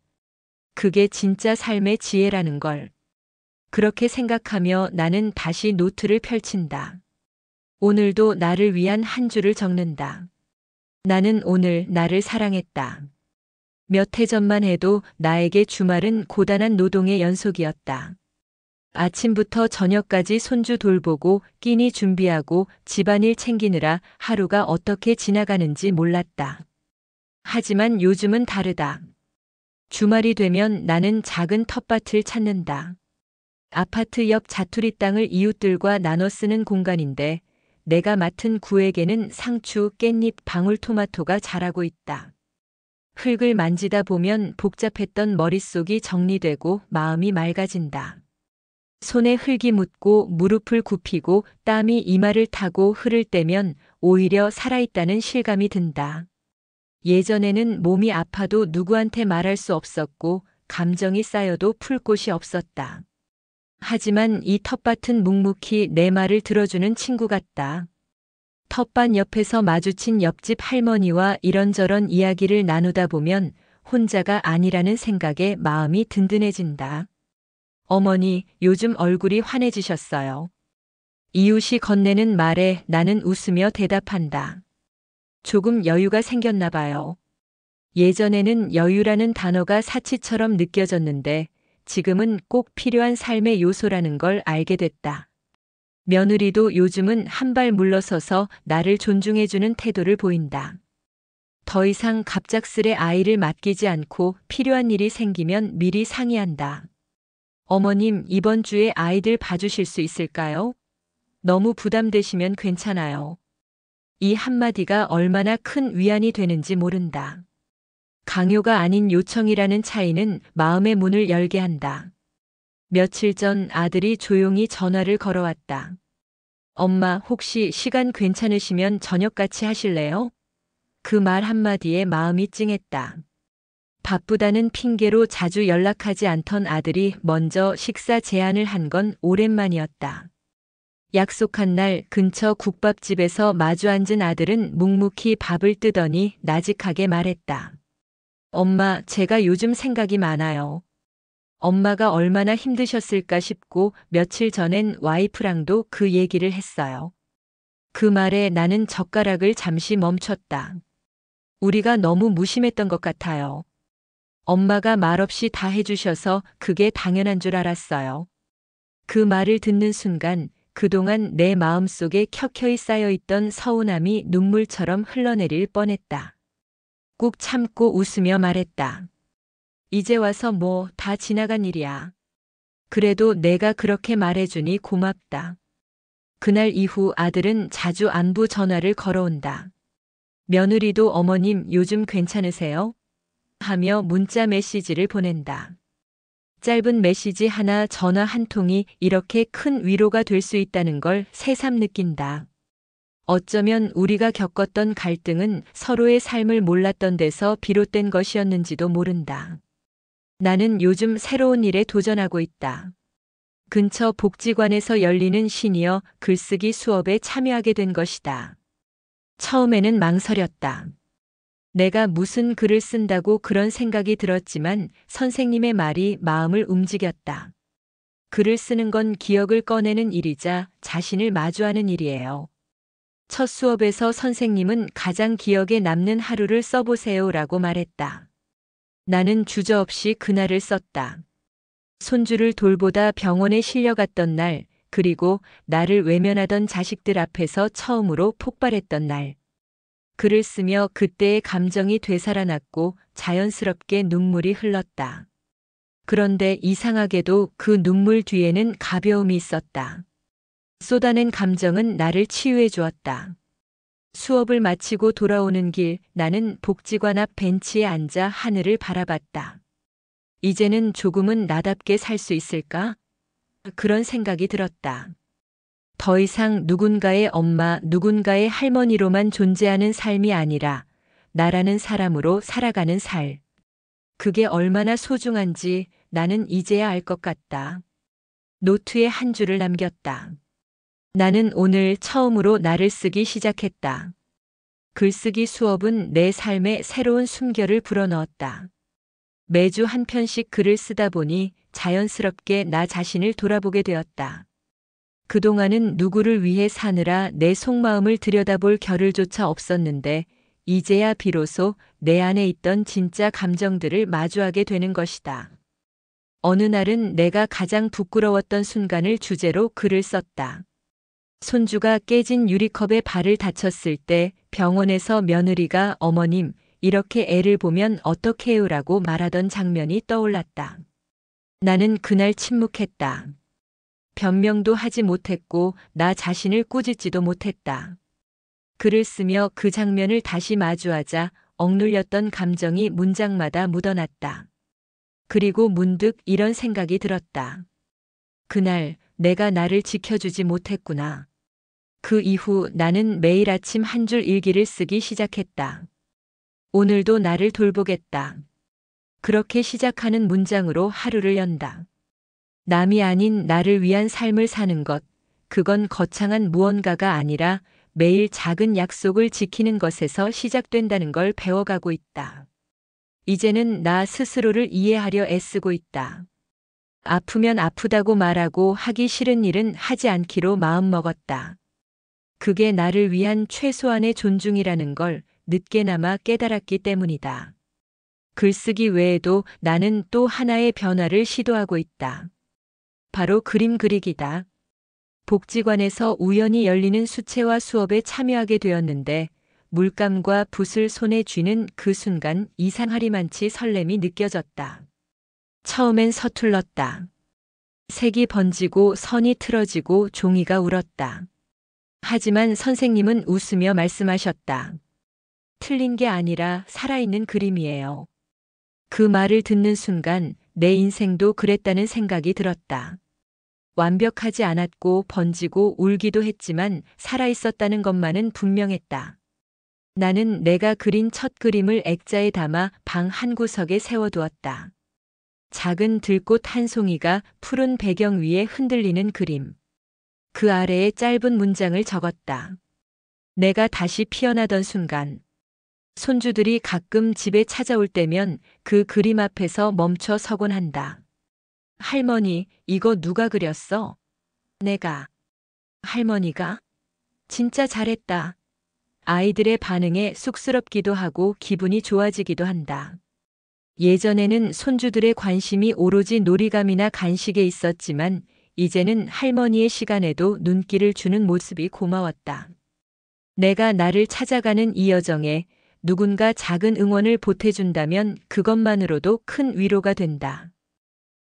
Speaker 1: 그게 진짜 삶의 지혜라는 걸. 그렇게 생각하며 나는 다시 노트를 펼친다. 오늘도 나를 위한 한 줄을 적는다. 나는 오늘 나를 사랑했다. 몇 해 전만 해도 나에게 주말은 고단한 노동의 연속이었다. 아침부터 저녁까지 손주 돌보고 끼니 준비하고 집안일 챙기느라 하루가 어떻게 지나가는지 몰랐다. 하지만 요즘은 다르다. 주말이 되면 나는 작은 텃밭을 찾는다. 아파트 옆 자투리 땅을 이웃들과 나눠 쓰는 공간인데 내가 맡은 구에게는 상추, 깻잎, 방울토마토가 자라고 있다. 흙을 만지다 보면 복잡했던 머릿속이 정리되고 마음이 맑아진다. 손에 흙이 묻고 무릎을 굽히고 땀이 이마를 타고 흐를 때면 오히려 살아있다는 실감이 든다. 예전에는 몸이 아파도 누구한테 말할 수 없었고 감정이 쌓여도 풀 곳이 없었다. 하지만 이 텃밭은 묵묵히 내 말을 들어주는 친구 같다. 텃밭 옆에서 마주친 옆집 할머니와 이런저런 이야기를 나누다 보면 혼자가 아니라는 생각에 마음이 든든해진다. 어머니, 요즘 얼굴이 환해지셨어요. 이웃이 건네는 말에 나는 웃으며 대답한다. 조금 여유가 생겼나 봐요. 예전에는 여유라는 단어가 사치처럼 느껴졌는데 지금은 꼭 필요한 삶의 요소라는 걸 알게 됐다. 며느리도 요즘은 한 발 물러서서 나를 존중해주는 태도를 보인다. 더 이상 갑작스레 아이를 맡기지 않고 필요한 일이 생기면 미리 상의한다. 어머님, 이번 주에 아이들 봐주실 수 있을까요? 너무 부담되시면 괜찮아요. 이 한마디가 얼마나 큰 위안이 되는지 모른다. 강요가 아닌 요청이라는 차이는 마음의 문을 열게 한다. 며칠 전 아들이 조용히 전화를 걸어왔다. 엄마, 혹시 시간 괜찮으시면 저녁 같이 하실래요? 그 말 한마디에 마음이 찡했다. 바쁘다는 핑계로 자주 연락하지 않던 아들이 먼저 식사 제안을 한 건 오랜만이었다. 약속한 날 근처 국밥집에서 마주 앉은 아들은 묵묵히 밥을 뜨더니 나직하게 말했다. 엄마, 제가 요즘 생각이 많아요. 엄마가 얼마나 힘드셨을까 싶고 며칠 전엔 와이프랑도 그 얘기를 했어요. 그 말에 나는 젓가락을 잠시 멈췄다. 우리가 너무 무심했던 것 같아요. 엄마가 말없이 다 해주셔서 그게 당연한 줄 알았어요. 그 말을 듣는 순간 그동안 내 마음속에 켜켜이 쌓여있던 서운함이 눈물처럼 흘러내릴 뻔했다. 꾹 참고 웃으며 말했다. 이제 와서 뭐 다 지나간 일이야. 그래도 내가 그렇게 말해주니 고맙다. 그날 이후 아들은 자주 안부 전화를 걸어온다. 며느리도 어머님 요즘 괜찮으세요? 하며 문자 메시지를 보낸다. 짧은 메시지 하나, 전화 한 통이 이렇게 큰 위로가 될 수 있다는 걸 새삼 느낀다. 어쩌면 우리가 겪었던 갈등은 서로의 삶을 몰랐던 데서 비롯된 것이었는지도 모른다. 나는 요즘 새로운 일에 도전하고 있다. 근처 복지관에서 열리는 시니어 글쓰기 수업에 참여하게 된 것이다. 처음에는 망설였다. 내가 무슨 글을 쓴다고 그런 생각이 들었지만 선생님의 말이 마음을 움직였다. 글을 쓰는 건 기억을 꺼내는 일이자 자신을 마주하는 일이에요. 첫 수업에서 선생님은 가장 기억에 남는 하루를 써보세요라고 말했다. 나는 주저없이 그날을 썼다. 손주를 돌보다 병원에 실려갔던 날, 그리고 나를 외면하던 자식들 앞에서 처음으로 폭발했던 날. 글을 쓰며 그때의 감정이 되살아났고 자연스럽게 눈물이 흘렀다. 그런데 이상하게도 그 눈물 뒤에는 가벼움이 있었다. 쏟아낸 감정은 나를 치유해 주었다. 수업을 마치고 돌아오는 길, 나는 복지관 앞 벤치에 앉아 하늘을 바라봤다. 이제는 조금은 나답게 살 수 있을까? 그런 생각이 들었다. 더 이상 누군가의 엄마, 누군가의 할머니로만 존재하는 삶이 아니라 나라는 사람으로 살아가는 살. 그게 얼마나 소중한지 나는 이제야 알 것 같다. 노트에 한 줄을 남겼다. 나는 오늘 처음으로 나를 쓰기 시작했다. 글쓰기 수업은 내 삶에 새로운 숨결을 불어넣었다. 매주 한 편씩 글을 쓰다 보니 자연스럽게 나 자신을 돌아보게 되었다. 그동안은 누구를 위해 사느라 내 속마음을 들여다볼 겨를조차 없었는데 이제야 비로소 내 안에 있던 진짜 감정들을 마주하게 되는 것이다. 어느 날은 내가 가장 부끄러웠던 순간을 주제로 글을 썼다. 손주가 깨진 유리컵에 발을 다쳤을 때 병원에서 며느리가 어머님, 이렇게 애를 보면 어떡해요라고 말하던 장면이 떠올랐다. 나는 그날 침묵했다. 변명도 하지 못했고 나 자신을 꾸짖지도 못했다. 글을 쓰며 그 장면을 다시 마주하자 억눌렸던 감정이 문장마다 묻어났다. 그리고 문득 이런 생각이 들었다. 그날 내가 나를 지켜주지 못했구나. 그 이후 나는 매일 아침 한 줄 일기를 쓰기 시작했다. 오늘도 나를 돌보겠다. 그렇게 시작하는 문장으로 하루를 연다. 남이 아닌 나를 위한 삶을 사는 것, 그건 거창한 무언가가 아니라 매일 작은 약속을 지키는 것에서 시작된다는 걸 배워가고 있다. 이제는 나 스스로를 이해하려 애쓰고 있다. 아프면 아프다고 말하고 하기 싫은 일은 하지 않기로 마음먹었다. 그게 나를 위한 최소한의 존중이라는 걸 늦게나마 깨달았기 때문이다. 글쓰기 외에도 나는 또 하나의 변화를 시도하고 있다. 바로 그림 그리기다. 복지관에서 우연히 열리는 수채화 수업에 참여하게 되었는데 물감과 붓을 손에 쥐는 그 순간 이상하리만치 설렘이 느껴졌다. 처음엔 서툴렀다. 색이 번지고 선이 틀어지고 종이가 울었다. 하지만 선생님은 웃으며 말씀하셨다. 틀린 게 아니라 살아있는 그림이에요. 그 말을 듣는 순간 내 인생도 그랬다는 생각이 들었다. 완벽하지 않았고 번지고 울기도 했지만 살아있었다는 것만은 분명했다. 나는 내가 그린 첫 그림을 액자에 담아 방 한구석에 세워두었다. 작은 들꽃 한 송이가 푸른 배경 위에 흔들리는 그림. 그 아래에 짧은 문장을 적었다. 내가 다시 피어나던 순간. 손주들이 가끔 집에 찾아올 때면 그 그림 앞에서 멈춰 서곤 한다. 할머니, 이거 누가 그렸어? 내가. 할머니가? 진짜 잘했다. 아이들의 반응에 쑥스럽기도 하고 기분이 좋아지기도 한다. 예전에는 손주들의 관심이 오로지 놀이감이나 간식에 있었지만 이제는 할머니의 시간에도 눈길을 주는 모습이 고마웠다. 내가 나를 찾아가는 이 여정에 누군가 작은 응원을 보태준다면 그것만으로도 큰 위로가 된다.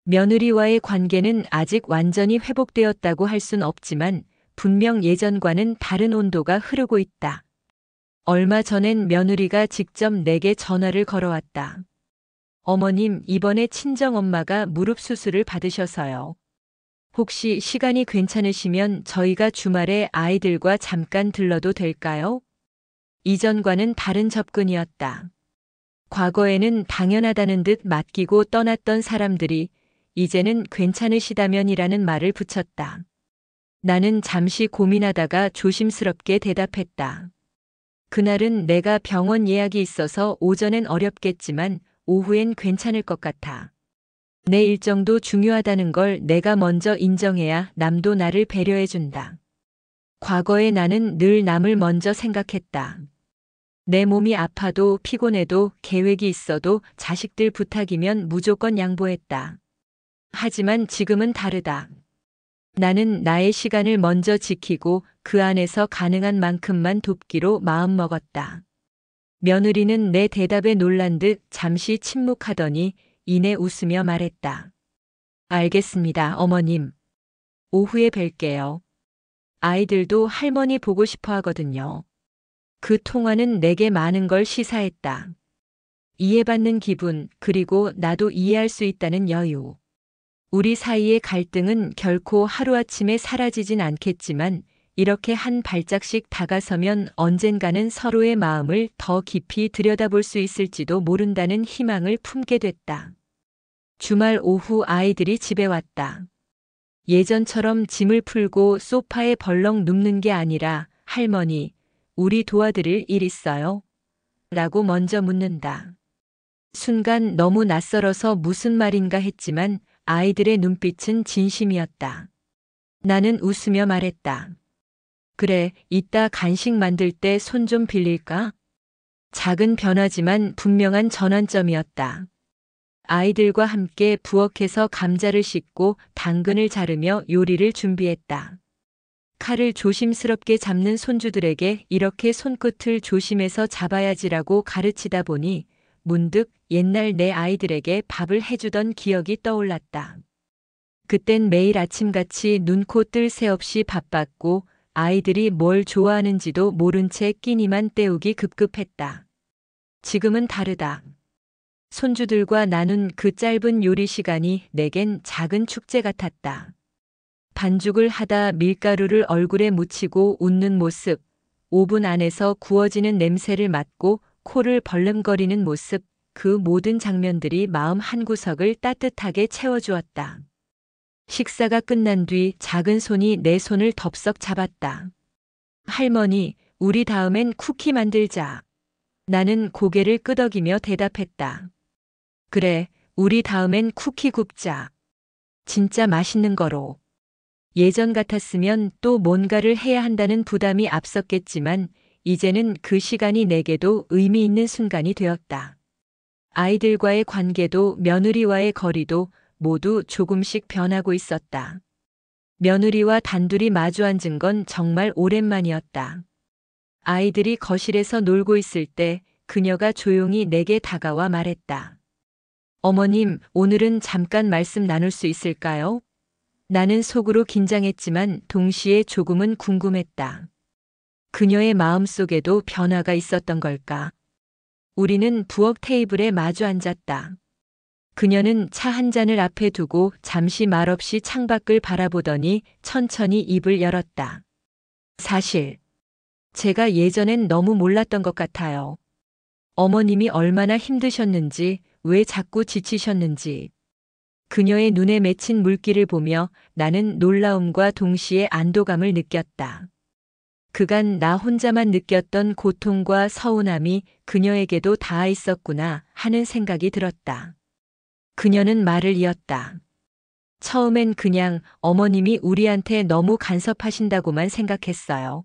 Speaker 1: 며느리와의 관계는 아직 완전히 회복되었다고 할 순 없지만 분명 예전과는 다른 온도가 흐르고 있다. 얼마 전엔 며느리가 직접 내게 전화를 걸어왔다. 어머님, 이번에 친정엄마가 무릎 수술을 받으셔서요. 혹시 시간이 괜찮으시면 저희가 주말에 아이들과 잠깐 들러도 될까요? 이전과는 다른 접근이었다. 과거에는 당연하다는 듯 맡기고 떠났던 사람들이 이제는 괜찮으시다면이라는 말을 붙였다. 나는 잠시 고민하다가 조심스럽게 대답했다. 그날은 내가 병원 예약이 있어서 오전엔 어렵겠지만 오후엔 괜찮을 것 같아. 내 일정도 중요하다는 걸 내가 먼저 인정해야 남도 나를 배려해준다. 과거의 나는 늘 남을 먼저 생각했다. 내 몸이 아파도 피곤해도 계획이 있어도 자식들 부탁이면 무조건 양보했다. 하지만 지금은 다르다. 나는 나의 시간을 먼저 지키고 그 안에서 가능한 만큼만 돕기로 마음먹었다. 며느리는 내 대답에 놀란 듯 잠시 침묵하더니 이내 웃으며 말했다. 알겠습니다, 어머님. 오후에 뵐게요. 아이들도 할머니 보고 싶어 하거든요. 그 통화는 내게 많은 걸 시사했다. 이해받는 기분, 그리고 나도 이해할 수 있다는 여유. 우리 사이의 갈등은 결코 하루아침에 사라지진 않겠지만 이렇게 한 발짝씩 다가서면 언젠가는 서로의 마음을 더 깊이 들여다볼 수 있을지도 모른다는 희망을 품게 됐다. 주말 오후 아이들이 집에 왔다. 예전처럼 짐을 풀고 소파에 벌렁 눕는 게 아니라 할머니, 우리 도와드릴 일 있어요? 라고 먼저 묻는다. 순간 너무 낯설어서 무슨 말인가 했지만 아이들의 눈빛은 진심이었다. 나는 웃으며 말했다. 그래, 이따 간식 만들 때 손 좀 빌릴까? 작은 변화지만 분명한 전환점이었다. 아이들과 함께 부엌에서 감자를 씻고 당근을 자르며 요리를 준비했다. 칼을 조심스럽게 잡는 손주들에게 이렇게 손끝을 조심해서 잡아야지라고 가르치다 보니 문득 옛날 내 아이들에게 밥을 해주던 기억이 떠올랐다. 그땐 매일 아침같이 눈코 뜰 새 없이 바빴고 아이들이 뭘 좋아하는지도 모른 채 끼니만 때우기 급급했다. 지금은 다르다. 손주들과 나눈 그 짧은 요리 시간이 내겐 작은 축제 같았다. 반죽을 하다 밀가루를 얼굴에 묻히고 웃는 모습, 오븐 안에서 구워지는 냄새를 맡고 코를 벌름거리는 모습, 그 모든 장면들이 마음 한구석을 따뜻하게 채워주었다. 식사가 끝난 뒤 작은 손이 내 손을 덥석 잡았다. 할머니, 우리 다음엔 쿠키 만들자. 나는 고개를 끄덕이며 대답했다. 그래, 우리 다음엔 쿠키 굽자. 진짜 맛있는 거로. 예전 같았으면 또 뭔가를 해야 한다는 부담이 앞섰겠지만 이제는 그 시간이 내게도 의미 있는 순간이 되었다. 아이들과의 관계도 며느리와의 거리도 모두 조금씩 변하고 있었다. 며느리와 단둘이 마주 앉은 건 정말 오랜만이었다. 아이들이 거실에서 놀고 있을 때 그녀가 조용히 내게 다가와 말했다. 어머님, 오늘은 잠깐 말씀 나눌 수 있을까요? 나는 속으로 긴장했지만 동시에 조금은 궁금했다. 그녀의 마음속에도 변화가 있었던 걸까? 우리는 부엌 테이블에 마주 앉았다. 그녀는 차 한 잔을 앞에 두고 잠시 말없이 창밖을 바라보더니 천천히 입을 열었다. 사실, 제가 예전엔 너무 몰랐던 것 같아요. 어머님이 얼마나 힘드셨는지, 왜 자꾸 지치셨는지. 그녀의 눈에 맺힌 물기를 보며 나는 놀라움과 동시에 안도감을 느꼈다. 그간 나 혼자만 느꼈던 고통과 서운함이 그녀에게도 닿아 있었구나 하는 생각이 들었다. 그녀는 말을 이었다. 처음엔 그냥 어머님이 우리한테 너무 간섭하신다고만 생각했어요.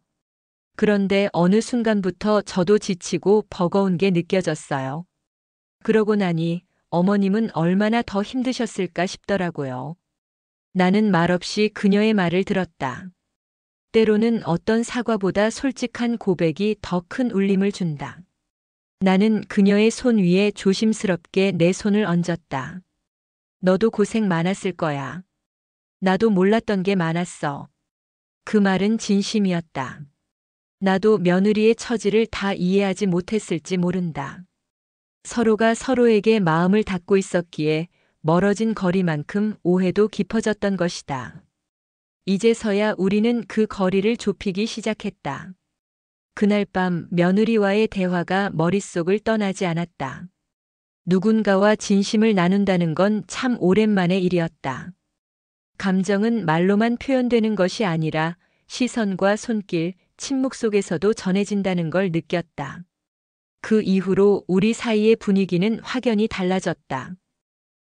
Speaker 1: 그런데 어느 순간부터 저도 지치고 버거운 게 느껴졌어요. 그러고 나니 어머님은 얼마나 더 힘드셨을까 싶더라고요. 나는 말없이 그녀의 말을 들었다. 때로는 어떤 사과보다 솔직한 고백이 더 큰 울림을 준다. 나는 그녀의 손 위에 조심스럽게 내 손을 얹었다. 너도 고생 많았을 거야. 나도 몰랐던 게 많았어. 그 말은 진심이었다. 나도 며느리의 처지를 다 이해하지 못했을지 모른다. 서로가 서로에게 마음을 닫고 있었기에 멀어진 거리만큼 오해도 깊어졌던 것이다. 이제서야 우리는 그 거리를 좁히기 시작했다. 그날 밤 며느리와의 대화가 머릿속을 떠나지 않았다. 누군가와 진심을 나눈다는 건 참 오랜만의 일이었다. 감정은 말로만 표현되는 것이 아니라 시선과 손길, 침묵 속에서도 전해진다는 걸 느꼈다. 그 이후로 우리 사이의 분위기는 확연히 달라졌다.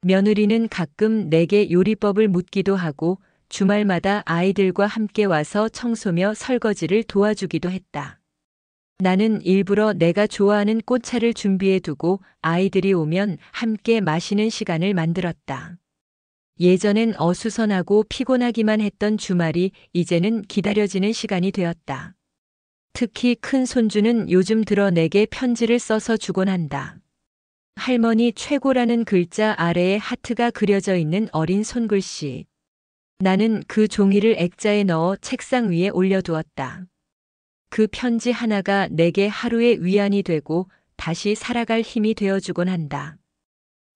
Speaker 1: 며느리는 가끔 내게 요리법을 묻기도 하고 주말마다 아이들과 함께 와서 청소며 설거지를 도와주기도 했다. 나는 일부러 내가 좋아하는 꽃차를 준비해 두고 아이들이 오면 함께 마시는 시간을 만들었다. 예전엔 어수선하고 피곤하기만 했던 주말이 이제는 기다려지는 시간이 되었다. 특히 큰 손주는 요즘 들어 내게 편지를 써서 주곤 한다. 할머니 최고라는 글자 아래에 하트가 그려져 있는 어린 손글씨. 나는 그 종이를 액자에 넣어 책상 위에 올려두었다. 그 편지 하나가 내게 하루의 위안이 되고 다시 살아갈 힘이 되어주곤 한다.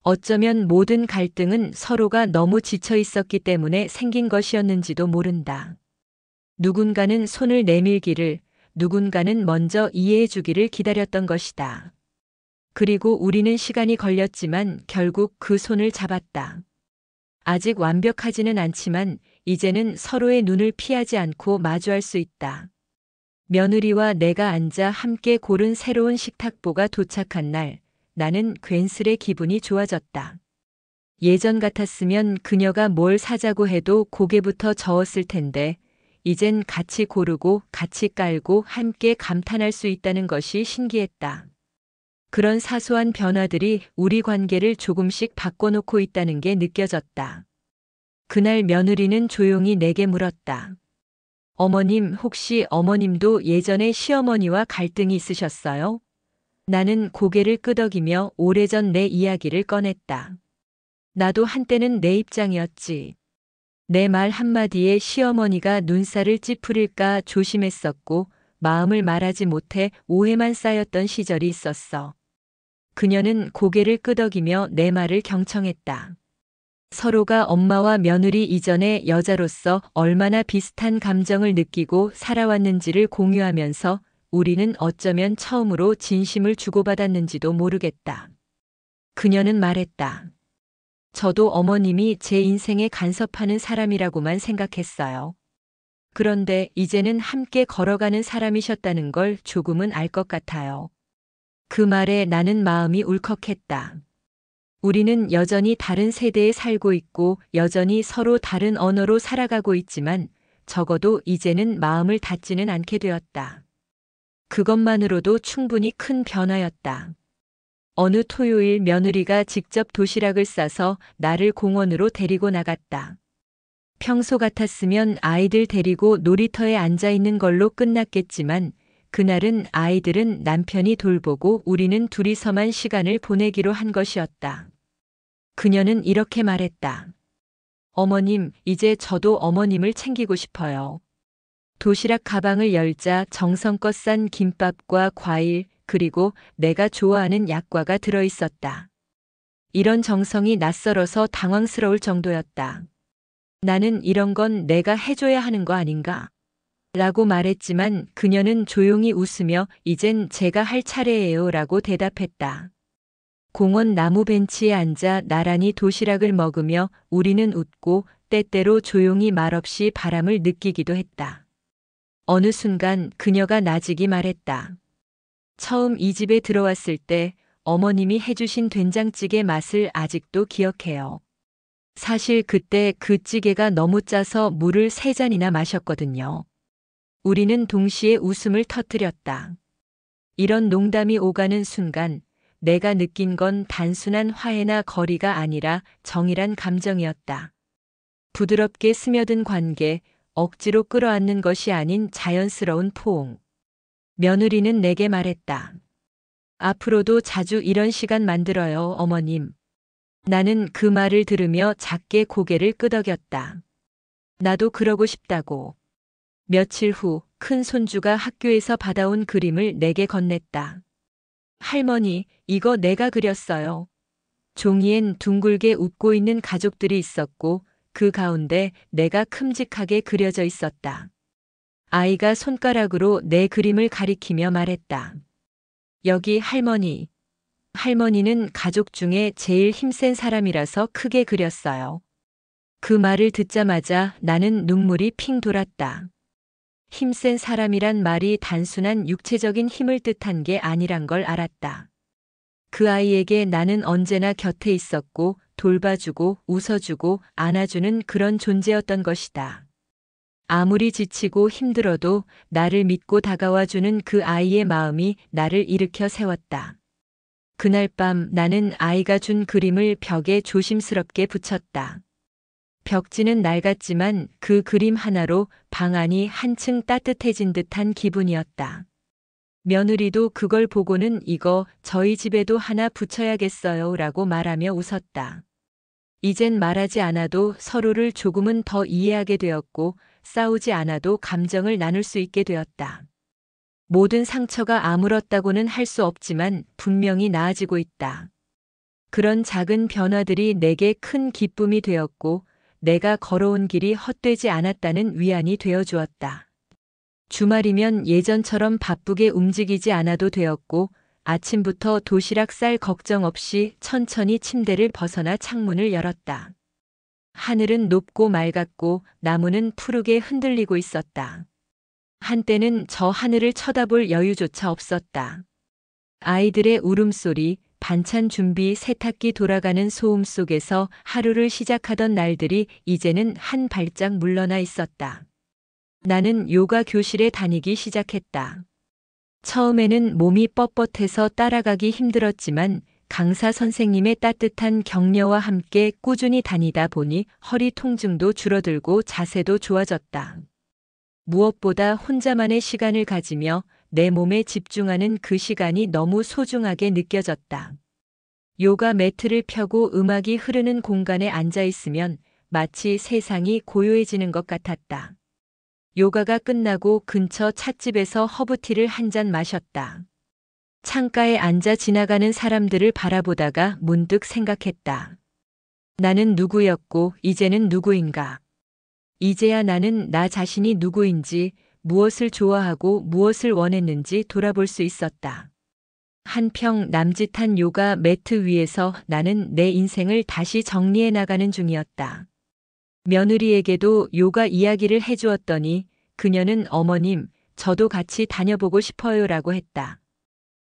Speaker 1: 어쩌면 모든 갈등은 서로가 너무 지쳐 있었기 때문에 생긴 것이었는지도 모른다. 누군가는 손을 내밀기를, 누군가는 먼저 이해해주기를 기다렸던 것이다. 그리고 우리는 시간이 걸렸지만 결국 그 손을 잡았다. 아직 완벽하지는 않지만 이제는 서로의 눈을 피하지 않고 마주할 수 있다. 며느리와 내가 앉아 함께 고른 새로운 식탁보가 도착한 날, 나는 괜스레 기분이 좋아졌다. 예전 같았으면 그녀가 뭘 사자고 해도 고개부터 저었을 텐데, 이젠 같이 고르고 같이 깔고 함께 감탄할 수 있다는 것이 신기했다. 그런 사소한 변화들이 우리 관계를 조금씩 바꿔놓고 있다는 게 느껴졌다. 그날 며느리는 조용히 내게 물었다. 어머님, 혹시 어머님도 예전에 시어머니와 갈등이 있으셨어요? 나는 고개를 끄덕이며 오래전 내 이야기를 꺼냈다. 나도 한때는 내 입장이었지. 내 말 한마디에 시어머니가 눈살을 찌푸릴까 조심했었고 마음을 말하지 못해 오해만 쌓였던 시절이 있었어. 그녀는 고개를 끄덕이며 내 말을 경청했다. 서로가 엄마와 며느리 이전의 여자로서 얼마나 비슷한 감정을 느끼고 살아왔는지를 공유하면서 우리는 어쩌면 처음으로 진심을 주고받았는지도 모르겠다. 그녀는 말했다. 저도 어머님이 제 인생에 간섭하는 사람이라고만 생각했어요. 그런데 이제는 함께 걸어가는 사람이셨다는 걸 조금은 알 것 같아요. 그 말에 나는 마음이 울컥했다. 우리는 여전히 다른 세대에 살고 있고 여전히 서로 다른 언어로 살아가고 있지만 적어도 이제는 마음을 닫지는 않게 되었다. 그것만으로도 충분히 큰 변화였다. 어느 토요일 며느리가 직접 도시락을 싸서 나를 공원으로 데리고 나갔다. 평소 같았으면 아이들 데리고 놀이터에 앉아 있는 걸로 끝났겠지만 그날은 아이들은 남편이 돌보고 우리는 둘이서만 시간을 보내기로 한 것이었다. 그녀는 이렇게 말했다. 어머님, 이제 저도 어머님을 챙기고 싶어요. 도시락 가방을 열자 정성껏 싼 김밥과 과일, 그리고 내가 좋아하는 약과가 들어있었다. 이런 정성이 낯설어서 당황스러울 정도였다. 나는 이런 건 내가 해줘야 하는 거 아닌가? 라고 말했지만 그녀는 조용히 웃으며 이젠 제가 할 차례예요 라고 대답했다. 공원 나무 벤치에 앉아 나란히 도시락을 먹으며 우리는 웃고 때때로 조용히 말없이 바람을 느끼기도 했다. 어느 순간 그녀가 나직이 말했다. 처음 이 집에 들어왔을 때 어머님이 해주신 된장찌개 맛을 아직도 기억해요. 사실 그때 그 찌개가 너무 짜서 물을 3잔이나 마셨거든요. 우리는 동시에 웃음을 터뜨렸다. 이런 농담이 오가는 순간 내가 느낀 건 단순한 화해나 거리가 아니라 정이란 감정이었다. 부드럽게 스며든 관계, 억지로 끌어안는 것이 아닌 자연스러운 포옹. 며느리는 내게 말했다. 앞으로도 자주 이런 시간 만들어요, 어머님. 나는 그 말을 들으며 작게 고개를 끄덕였다. 나도 그러고 싶다고. 며칠 후 큰 손주가 학교에서 받아온 그림을 내게 건넸다. 할머니, 이거 내가 그렸어요. 종이엔 둥글게 웃고 있는 가족들이 있었고 그 가운데 내가 큼직하게 그려져 있었다. 아이가 손가락으로 내 그림을 가리키며 말했다. 여기 할머니. 할머니는 가족 중에 제일 힘센 사람이라서 크게 그렸어요. 그 말을 듣자마자 나는 눈물이 핑 돌았다. 힘센 사람이란 말이 단순한 육체적인 힘을 뜻한 게 아니란 걸 알았다. 그 아이에게 나는 언제나 곁에 있었고 돌봐주고 웃어주고 안아주는 그런 존재였던 것이다. 아무리 지치고 힘들어도 나를 믿고 다가와주는 그 아이의 마음이 나를 일으켜 세웠다. 그날 밤 나는 아이가 준 그림을 벽에 조심스럽게 붙였다. 벽지는 낡았지만 그 그림 하나로 방 안이 한층 따뜻해진 듯한 기분이었다. 며느리도 그걸 보고는 이거 저희 집에도 하나 붙여야겠어요 라고 말하며 웃었다. 이젠 말하지 않아도 서로를 조금은 더 이해하게 되었고 싸우지 않아도 감정을 나눌 수 있게 되었다. 모든 상처가 아물었다고는 할 수 없지만 분명히 나아지고 있다. 그런 작은 변화들이 내게 큰 기쁨이 되었고 내가 걸어온 길이 헛되지 않았다는 위안이 되어 주었다. 주말이면 예전처럼 바쁘게 움직이지 않아도 되었고 아침부터 도시락 쌀 걱정 없이 천천히 침대를 벗어나 창문을 열었다. 하늘은 높고 맑았고 나무는 푸르게 흔들리고 있었다. 한때는 저 하늘을 쳐다볼 여유조차 없었다. 아이들의 울음소리, 반찬 준비, 세탁기 돌아가는 소음 속에서 하루를 시작하던 날들이 이제는 한 발짝 물러나 있었다. 나는 요가 교실에 다니기 시작했다. 처음에는 몸이 뻣뻣해서 따라가기 힘들었지만 강사 선생님의 따뜻한 격려와 함께 꾸준히 다니다 보니 허리 통증도 줄어들고 자세도 좋아졌다. 무엇보다 혼자만의 시간을 가지며 내 몸에 집중하는 그 시간이 너무 소중하게 느껴졌다. 요가 매트를 펴고 음악이 흐르는 공간에 앉아 있으면 마치 세상이 고요해지는 것 같았다. 요가가 끝나고 근처 찻집에서 허브티를 한 잔 마셨다. 창가에 앉아 지나가는 사람들을 바라보다가 문득 생각했다. 나는 누구였고 이제는 누구인가? 이제야 나는 나 자신이 누구인지, 무엇을 좋아하고 무엇을 원했는지 돌아볼 수 있었다. 한평 남짓한 요가 매트 위에서 나는 내 인생을 다시 정리해 나가는 중이었다. 며느리에게도 요가 이야기를 해주었더니 그녀는 어머님, 저도 같이 다녀보고 싶어요라고 했다.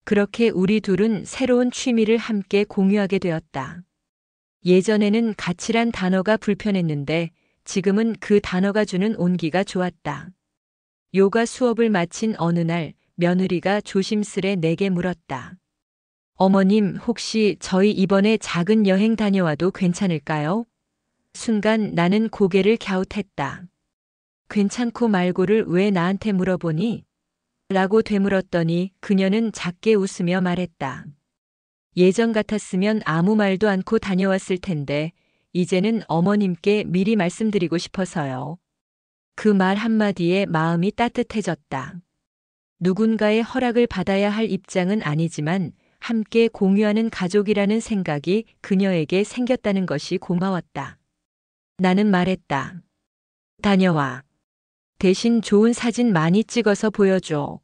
Speaker 1: 그렇게 우리 둘은 새로운 취미를 함께 공유하게 되었다. 예전에는 같이란 단어가 불편했는데 지금은 그 단어가 주는 온기가 좋았다. 요가 수업을 마친 어느 날 며느리가 조심스레 내게 물었다. 어머님, 혹시 저희 이번에 작은 여행 다녀와도 괜찮을까요? 순간 나는 고개를 갸웃했다. 괜찮고 말고를 왜 나한테 물어보니? 라고 되물었더니 그녀는 작게 웃으며 말했다. 예전 같았으면 아무 말도 않고 다녀왔을 텐데 이제는 어머님께 미리 말씀드리고 싶어서요. 그 말 한마디에 마음이 따뜻해졌다. 누군가의 허락을 받아야 할 입장은 아니지만 함께 공유하는 가족이라는 생각이 그녀에게 생겼다는 것이 고마웠다. 나는 말했다. 다녀와. 대신 좋은 사진 많이 찍어서 보여줘.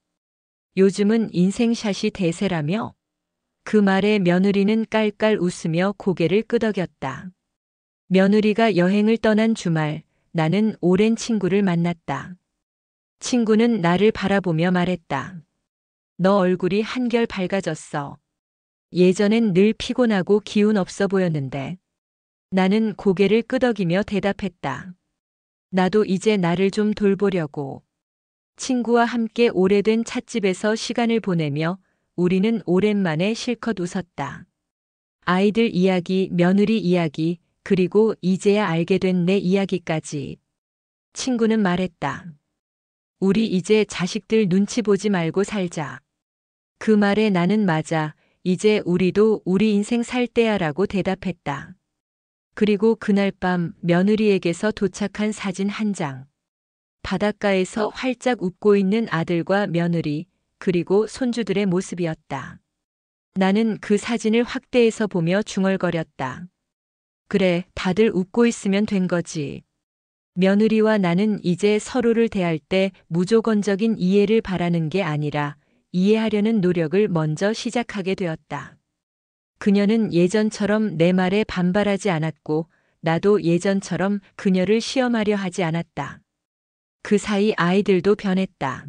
Speaker 1: 요즘은 인생샷이 대세라며? 그 말에 며느리는 깔깔 웃으며 고개를 끄덕였다. 며느리가 여행을 떠난 주말, 나는 오랜 친구를 만났다. 친구는 나를 바라보며 말했다. 너 얼굴이 한결 밝아졌어. 예전엔 늘 피곤하고 기운 없어 보였는데. 나는 고개를 끄덕이며 대답했다. 나도 이제 나를 좀 돌보려고. 친구와 함께 오래된 찻집에서 시간을 보내며 우리는 오랜만에 실컷 웃었다. 아이들 이야기, 며느리 이야기, 그리고 이제야 알게 된 내 이야기까지. 친구는 말했다. 우리 이제 자식들 눈치 보지 말고 살자. 그 말에 나는 맞아. 이제 우리도 우리 인생 살 때야 라고 대답했다. 그리고 그날 밤 며느리에게서 도착한 사진 한 장. 바닷가에서 활짝 웃고 있는 아들과 며느리, 그리고 손주들의 모습이었다. 나는 그 사진을 확대해서 보며 중얼거렸다. 그래, 다들 웃고 있으면 된 거지. 며느리와 나는 이제 서로를 대할 때 무조건적인 이해를 바라는 게 아니라 이해하려는 노력을 먼저 시작하게 되었다. 그녀는 예전처럼 내 말에 반발하지 않았고 나도 예전처럼 그녀를 시험하려 하지 않았다. 그 사이 아이들도 변했다.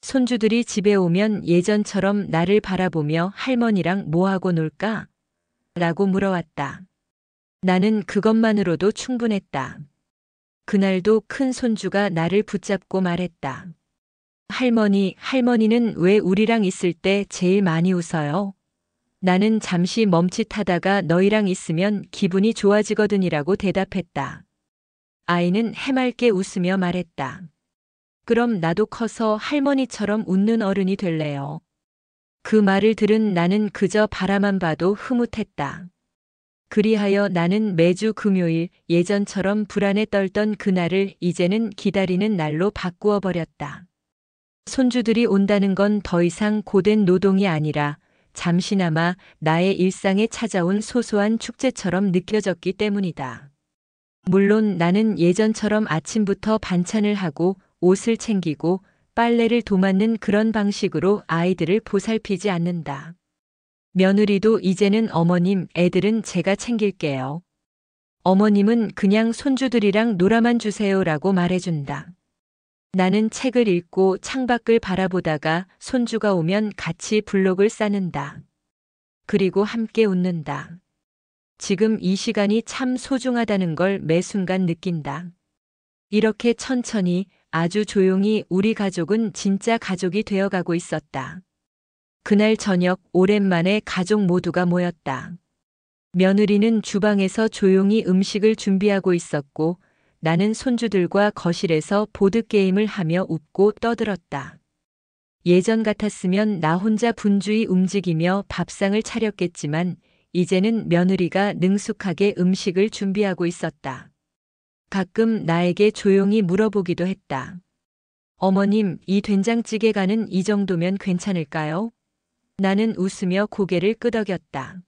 Speaker 1: 손주들이 집에 오면 예전처럼 나를 바라보며 할머니랑 뭐하고 놀까? 라고 물어왔다. 나는 그것만으로도 충분했다. 그날도 큰 손주가 나를 붙잡고 말했다. 할머니는 왜 우리랑 있을 때 제일 많이 웃어요? 나는 잠시 멈칫하다가 너희랑 있으면 기분이 좋아지거든이라고 대답했다. 아이는 해맑게 웃으며 말했다. 그럼 나도 커서 할머니처럼 웃는 어른이 될래요. 그 말을 들은 나는 그저 바라만 봐도 흐뭇했다. 그리하여 나는 매주 금요일 예전처럼 불안에 떨던 그날을 이제는 기다리는 날로 바꾸어 버렸다. 손주들이 온다는 건 더 이상 고된 노동이 아니라 잠시나마 나의 일상에 찾아온 소소한 축제처럼 느껴졌기 때문이다. 물론 나는 예전처럼 아침부터 반찬을 하고 옷을 챙기고 빨래를 도맡는 그런 방식으로 아이들을 보살피지 않는다. 며느리도 이제는 어머님, 애들은 제가 챙길게요. 어머님은 그냥 손주들이랑 놀아만 주세요라고 말해준다. 나는 책을 읽고 창밖을 바라보다가 손주가 오면 같이 블록을 싸는다. 그리고 함께 웃는다. 지금 이 시간이 참 소중하다는 걸 매 순간 느낀다. 이렇게 천천히 아주 조용히 우리 가족은 진짜 가족이 되어가고 있었다. 그날 저녁 오랜만에 가족 모두가 모였다. 며느리는 주방에서 조용히 음식을 준비하고 있었고 나는 손주들과 거실에서 보드게임을 하며 웃고 떠들었다. 예전 같았으면 나 혼자 분주히 움직이며 밥상을 차렸겠지만 이제는 며느리가 능숙하게 음식을 준비하고 있었다. 가끔 나에게 조용히 물어보기도 했다. 어머님, 이 된장찌개가는 이 정도면 괜찮을까요? 나는 웃으며 고개를 끄덕였다.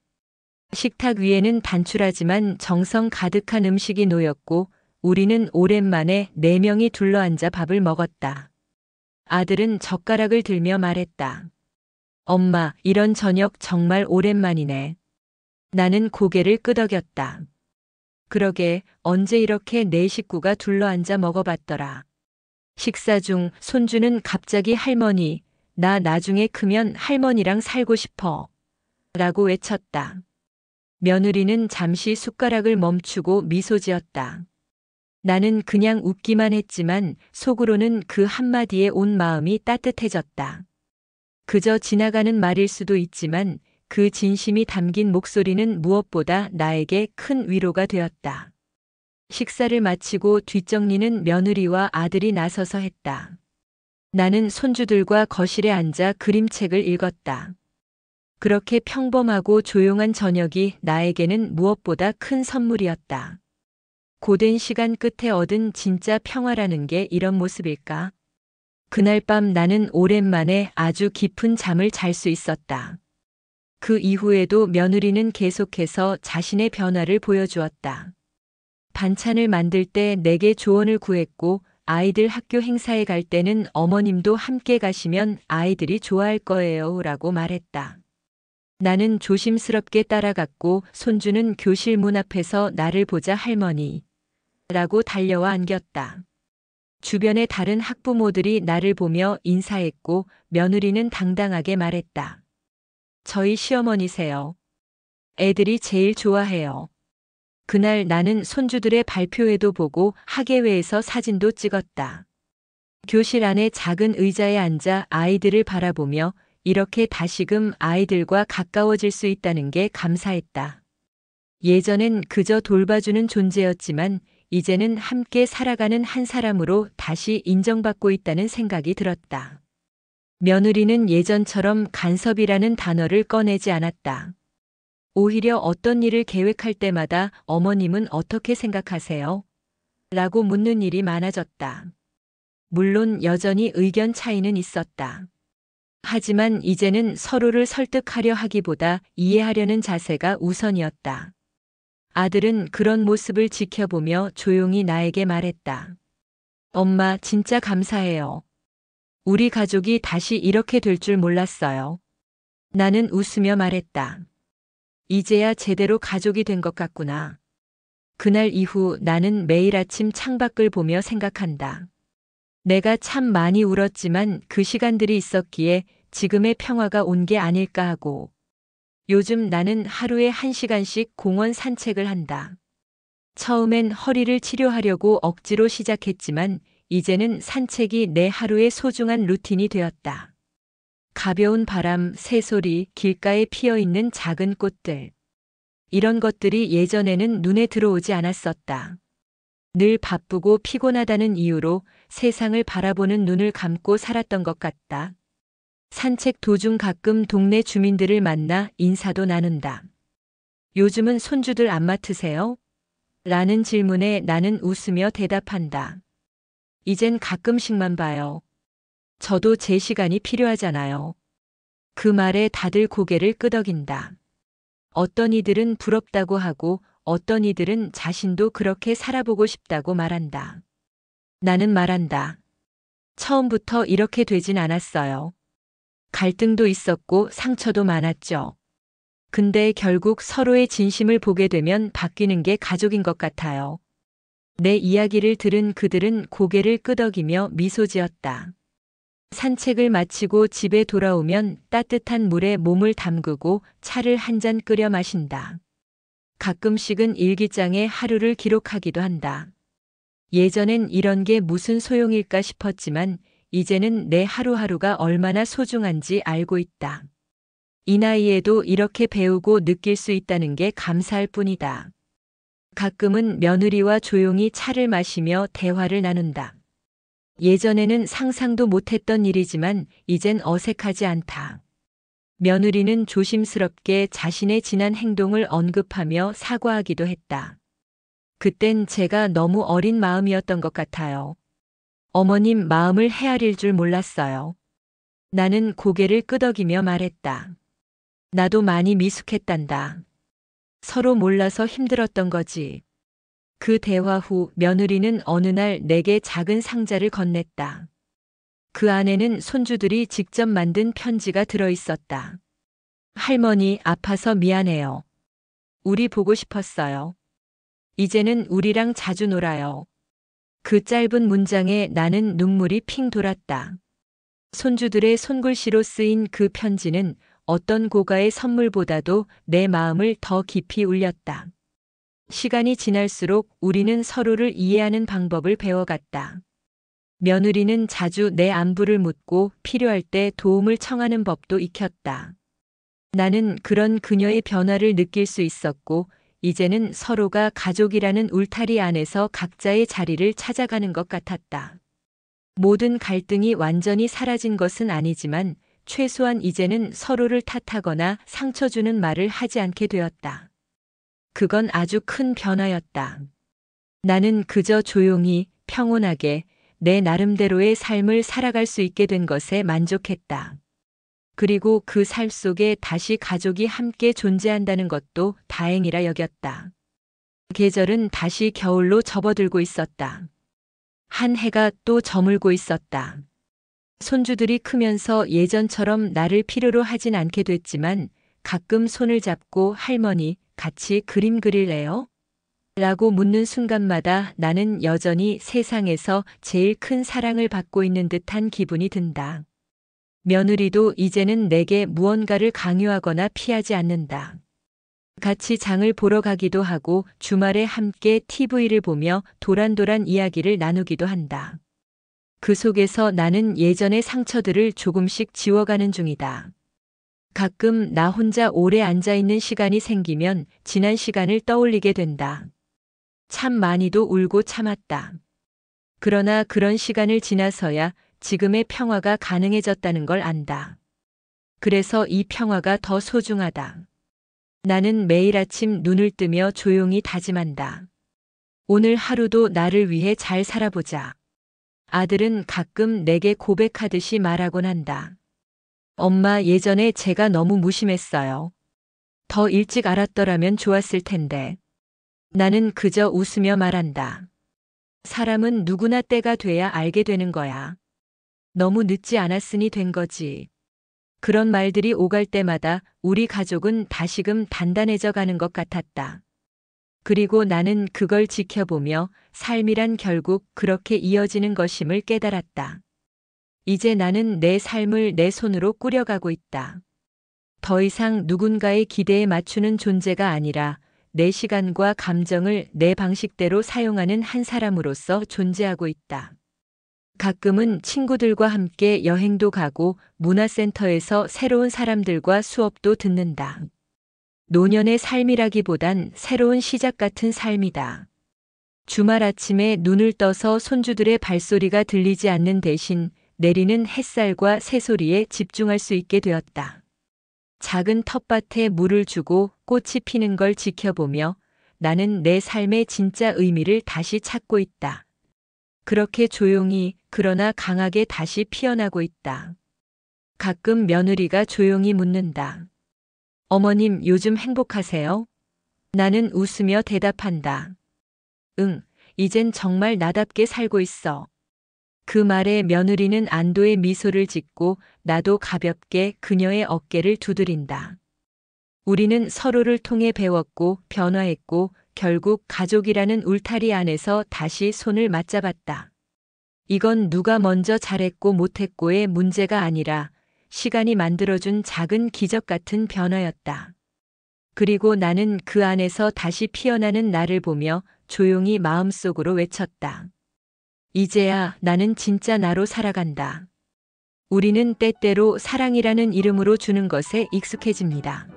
Speaker 1: 식탁 위에는 단출하지만 정성 가득한 음식이 놓였고 우리는 오랜만에 4명이 둘러앉아 밥을 먹었다. 아들은 젓가락을 들며 말했다. 엄마, 이런 저녁 정말 오랜만이네. 나는 고개를 끄덕였다. 그러게, 언제 이렇게 네 식구가 둘러앉아 먹어봤더라. 식사 중 손주는 갑자기 할머니, 나 나중에 크면 할머니랑 살고 싶어. 라고 외쳤다. 며느리는 잠시 숟가락을 멈추고 미소 지었다. 나는 그냥 웃기만 했지만 속으로는 그 한마디에 온 마음이 따뜻해졌다. 그저 지나가는 말일 수도 있지만 그 진심이 담긴 목소리는 무엇보다 나에게 큰 위로가 되었다. 식사를 마치고 뒷정리는 며느리와 아들이 나서서 했다. 나는 손주들과 거실에 앉아 그림책을 읽었다. 그렇게 평범하고 조용한 저녁이 나에게는 무엇보다 큰 선물이었다. 고된 시간 끝에 얻은 진짜 평화라는 게 이런 모습일까? 그날 밤 나는 오랜만에 아주 깊은 잠을 잘 수 있었다. 그 이후에도 며느리는 계속해서 자신의 변화를 보여주었다. 반찬을 만들 때 내게 조언을 구했고 아이들 학교 행사에 갈 때는 어머님도 함께 가시면 아이들이 좋아할 거예요 라고 말했다. 나는 조심스럽게 따라갔고 손주는 교실 문 앞에서 나를 보자 할머니 라고 달려와 안겼다. 주변의 다른 학부모들이 나를 보며 인사했고 며느리는 당당하게 말했다. 저희 시어머니세요. 애들이 제일 좋아해요. 그날 나는 손주들의 발표회도 보고 학예회에서 사진도 찍었다. 교실 안에 작은 의자에 앉아 아이들을 바라보며 이렇게 다시금 아이들과 가까워질 수 있다는 게 감사했다. 예전엔 그저 돌봐주는 존재였지만 이제는 함께 살아가는 한 사람으로 다시 인정받고 있다는 생각이 들었다. 며느리는 예전처럼 간섭이라는 단어를 꺼내지 않았다. 오히려 어떤 일을 계획할 때마다 어머님은 어떻게 생각하세요? 라고 묻는 일이 많아졌다. 물론 여전히 의견 차이는 있었다. 하지만 이제는 서로를 설득하려 하기보다 이해하려는 자세가 우선이었다. 아들은 그런 모습을 지켜보며 조용히 나에게 말했다. 엄마, 진짜 감사해요. 우리 가족이 다시 이렇게 될 줄 몰랐어요. 나는 웃으며 말했다. 이제야 제대로 가족이 된 것 같구나. 그날 이후 나는 매일 아침 창밖을 보며 생각한다. 내가 참 많이 울었지만 그 시간들이 있었기에 지금의 평화가 온 게 아닐까 하고. 요즘 나는 하루에 1시간씩 공원 산책을 한다. 처음엔 허리를 치료하려고 억지로 시작했지만 이제는 산책이 내 하루의 소중한 루틴이 되었다. 가벼운 바람, 새소리, 길가에 피어있는 작은 꽃들. 이런 것들이 예전에는 눈에 들어오지 않았었다. 늘 바쁘고 피곤하다는 이유로 세상을 바라보는 눈을 감고 살았던 것 같다. 산책 도중 가끔 동네 주민들을 만나 인사도 나눈다. 요즘은 손주들 안 맡으세요? 라는 질문에 나는 웃으며 대답한다. 이젠 가끔씩만 봐요. 저도 제 시간이 필요하잖아요. 그 말에 다들 고개를 끄덕인다. 어떤 이들은 부럽다고 하고 어떤 이들은 자신도 그렇게 살아보고 싶다고 말한다. 나는 말한다. 처음부터 이렇게 되진 않았어요. 갈등도 있었고 상처도 많았죠. 근데 결국 서로의 진심을 보게 되면 바뀌는 게 가족인 것 같아요. 내 이야기를 들은 그들은 고개를 끄덕이며 미소 지었다. 산책을 마치고 집에 돌아오면 따뜻한 물에 몸을 담그고 차를 한 잔 끓여 마신다. 가끔씩은 일기장에 하루를 기록하기도 한다. 예전엔 이런 게 무슨 소용일까 싶었지만 이제는 내 하루하루가 얼마나 소중한지 알고 있다. 이 나이에도 이렇게 배우고 느낄 수 있다는 게 감사할 뿐이다. 가끔은 며느리와 조용히 차를 마시며 대화를 나눈다. 예전에는 상상도 못했던 일이지만 이젠 어색하지 않다. 며느리는 조심스럽게 자신의 지난 행동을 언급하며 사과하기도 했다. 그땐 제가 너무 어린 마음이었던 것 같아요. 어머님 마음을 헤아릴 줄 몰랐어요. 나는 고개를 끄덕이며 말했다. 나도 많이 미숙했단다. 서로 몰라서 힘들었던 거지. 그 대화 후 며느리는 어느 날 내게 작은 상자를 건넸다. 그 안에는 손주들이 직접 만든 편지가 들어 있었다. 할머니, 아파서 미안해요. 우리 보고 싶었어요. 이제는 우리랑 자주 놀아요. 그 짧은 문장에 나는 눈물이 핑 돌았다. 손주들의 손글씨로 쓰인 그 편지는 어떤 고가의 선물보다도 내 마음을 더 깊이 울렸다. 시간이 지날수록 우리는 서로를 이해하는 방법을 배워갔다. 며느리는 자주 내 안부를 묻고 필요할 때 도움을 청하는 법도 익혔다. 나는 그런 그녀의 변화를 느낄 수 있었고 이제는 서로가 가족이라는 울타리 안에서 각자의 자리를 찾아가는 것 같았다. 모든 갈등이 완전히 사라진 것은 아니지만 최소한 이제는 서로를 탓하거나 상처 주는 말을 하지 않게 되었다. 그건 아주 큰 변화였다. 나는 그저 조용히 평온하게 내 나름대로의 삶을 살아갈 수 있게 된 것에 만족했다. 그리고 그 삶 속에 다시 가족이 함께 존재한다는 것도 다행이라 여겼다. 계절은 다시 겨울로 접어들고 있었다. 한 해가 또 저물고 있었다. 손주들이 크면서 예전처럼 나를 필요로 하진 않게 됐지만 가끔 손을 잡고 할머니, 같이 그림 그릴래요? 라고 묻는 순간마다 나는 여전히 세상에서 제일 큰 사랑을 받고 있는 듯한 기분이 든다. 며느리도 이제는 내게 무언가를 강요하거나 피하지 않는다. 같이 장을 보러 가기도 하고 주말에 함께 TV를 보며 도란도란 이야기를 나누기도 한다. 그 속에서 나는 예전의 상처들을 조금씩 지워가는 중이다. 가끔 나 혼자 오래 앉아있는 시간이 생기면 지난 시간을 떠올리게 된다. 참 많이도 울고 참았다. 그러나 그런 시간을 지나서야 지금의 평화가 가능해졌다는 걸 안다. 그래서 이 평화가 더 소중하다. 나는 매일 아침 눈을 뜨며 조용히 다짐한다. 오늘 하루도 나를 위해 잘 살아보자. 아들은 가끔 내게 고백하듯이 말하곤 한다. 엄마, 예전에 제가 너무 무심했어요. 더 일찍 알았더라면 좋았을 텐데. 나는 그저 웃으며 말한다. 사람은 누구나 때가 돼야 알게 되는 거야. 너무 늦지 않았으니 된 거지. 그런 말들이 오갈 때마다 우리 가족은 다시금 단단해져 가는 것 같았다. 그리고 나는 그걸 지켜보며 삶이란 결국 그렇게 이어지는 것임을 깨달았다. 이제 나는 내 삶을 내 손으로 꾸려가고 있다. 더 이상 누군가의 기대에 맞추는 존재가 아니라 내 시간과 감정을 내 방식대로 사용하는 한 사람으로서 존재하고 있다. 가끔은 친구들과 함께 여행도 가고 문화센터에서 새로운 사람들과 수업도 듣는다. 노년의 삶이라기보단 새로운 시작 같은 삶이다. 주말 아침에 눈을 떠서 손주들의 발소리가 들리지 않는 대신 내리는 햇살과 새소리에 집중할 수 있게 되었다. 작은 텃밭에 물을 주고 꽃이 피는 걸 지켜보며 나는 내 삶의 진짜 의미를 다시 찾고 있다. 그렇게 조용히 그러나 강하게 다시 피어나고 있다. 가끔 며느리가 조용히 묻는다. 어머님, 요즘 행복하세요? 나는 웃으며 대답한다. 응, 이젠 정말 나답게 살고 있어. 그 말에 며느리는 안도의 미소를 짓고 나도 가볍게 그녀의 어깨를 두드린다. 우리는 서로를 통해 배웠고 변화했고 결국 가족이라는 울타리 안에서 다시 손을 맞잡았다. 이건 누가 먼저 잘했고 못했고의 문제가 아니라 시간이 만들어준 작은 기적 같은 변화였다. 그리고 나는 그 안에서 다시 피어나는 나를 보며 조용히 마음속으로 외쳤다. 이제야 나는 진짜 나로 살아간다. 우리는 때때로 사랑이라는 이름으로 주는 것에 익숙해집니다.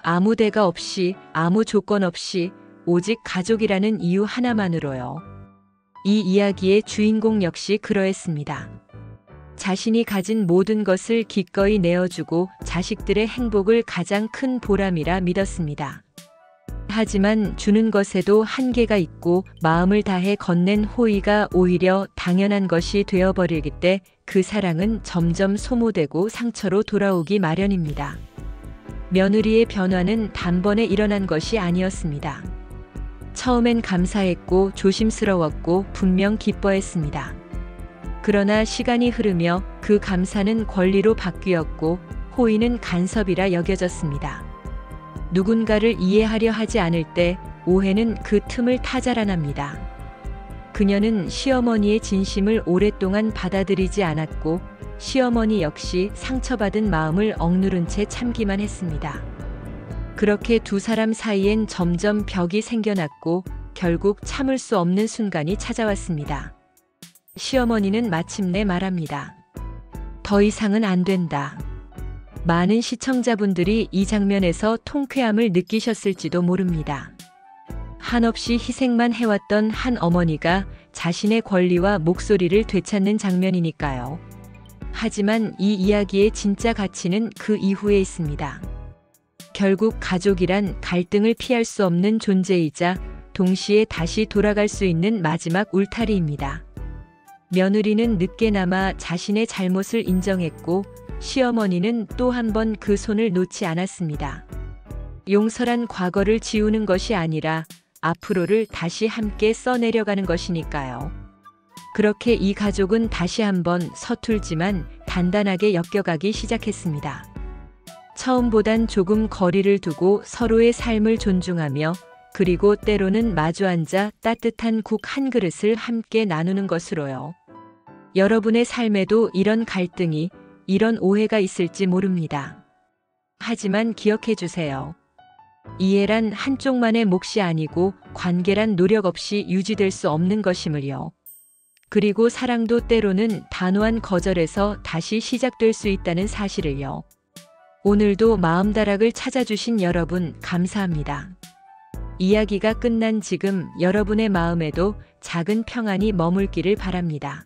Speaker 1: 아무 대가 없이, 아무 조건 없이, 오직 가족이라는 이유 하나만으로요. 이 이야기의 주인공 역시 그러했습니다. 자신이 가진 모든 것을 기꺼이 내어주고 자식들의 행복을 가장 큰 보람이라 믿었습니다. 하지만 주는 것에도 한계가 있고 마음을 다해 건넨 호의가 오히려 당연한 것이 되어버릴 때 그 사랑은 점점 소모되고 상처로 돌아오기 마련입니다. 며느리의 변화는 단번에 일어난 것이 아니었습니다. 처음엔 감사했고 조심스러웠고 분명 기뻐했습니다. 그러나 시간이 흐르며 그 감사는 권리로 바뀌었고 호의는 간섭이라 여겨졌습니다. 누군가를 이해하려 하지 않을 때 오해는 그 틈을 타자라납니다. 그녀는 시어머니의 진심을 오랫동안 받아들이지 않았고 시어머니 역시 상처받은 마음을 억누른 채 참기만 했습니다. 그렇게 두 사람 사이엔 점점 벽이 생겨났고 결국 참을 수 없는 순간이 찾아왔습니다. 시어머니는 마침내 말합니다. 더 이상은 안 된다. 많은 시청자분들이 이 장면에서 통쾌함을 느끼셨을지도 모릅니다. 한없이 희생만 해왔던 한 어머니가 자신의 권리와 목소리를 되찾는 장면이니까요. 하지만 이 이야기의 진짜 가치는 그 이후에 있습니다. 결국 가족이란 갈등을 피할 수 없는 존재이자 동시에 다시 돌아갈 수 있는 마지막 울타리입니다. 며느리는 늦게나마 자신의 잘못을 인정했고 시어머니는 또 한 번 그 손을 놓지 않았습니다. 용서란 과거를 지우는 것이 아니라 앞으로를 다시 함께 써내려가는 것이니까요. 그렇게 이 가족은 다시 한번 서툴지만 단단하게 엮여가기 시작했습니다. 처음보단 조금 거리를 두고 서로의 삶을 존중하며 그리고 때로는 마주 앉아 따뜻한 국 한 그릇을 함께 나누는 것으로요. 여러분의 삶에도 이런 갈등이, 이런 오해가 있을지 모릅니다. 하지만 기억해 주세요. 이해란 한쪽만의 몫이 아니고 관계란 노력 없이 유지될 수 없는 것임을요. 그리고 사랑도 때로는 단호한 거절에서 다시 시작될 수 있다는 사실을요. 오늘도 마음다락을 찾아주신 여러분 감사합니다. 이야기가 끝난 지금 여러분의 마음에도 작은 평안이 머물기를 바랍니다.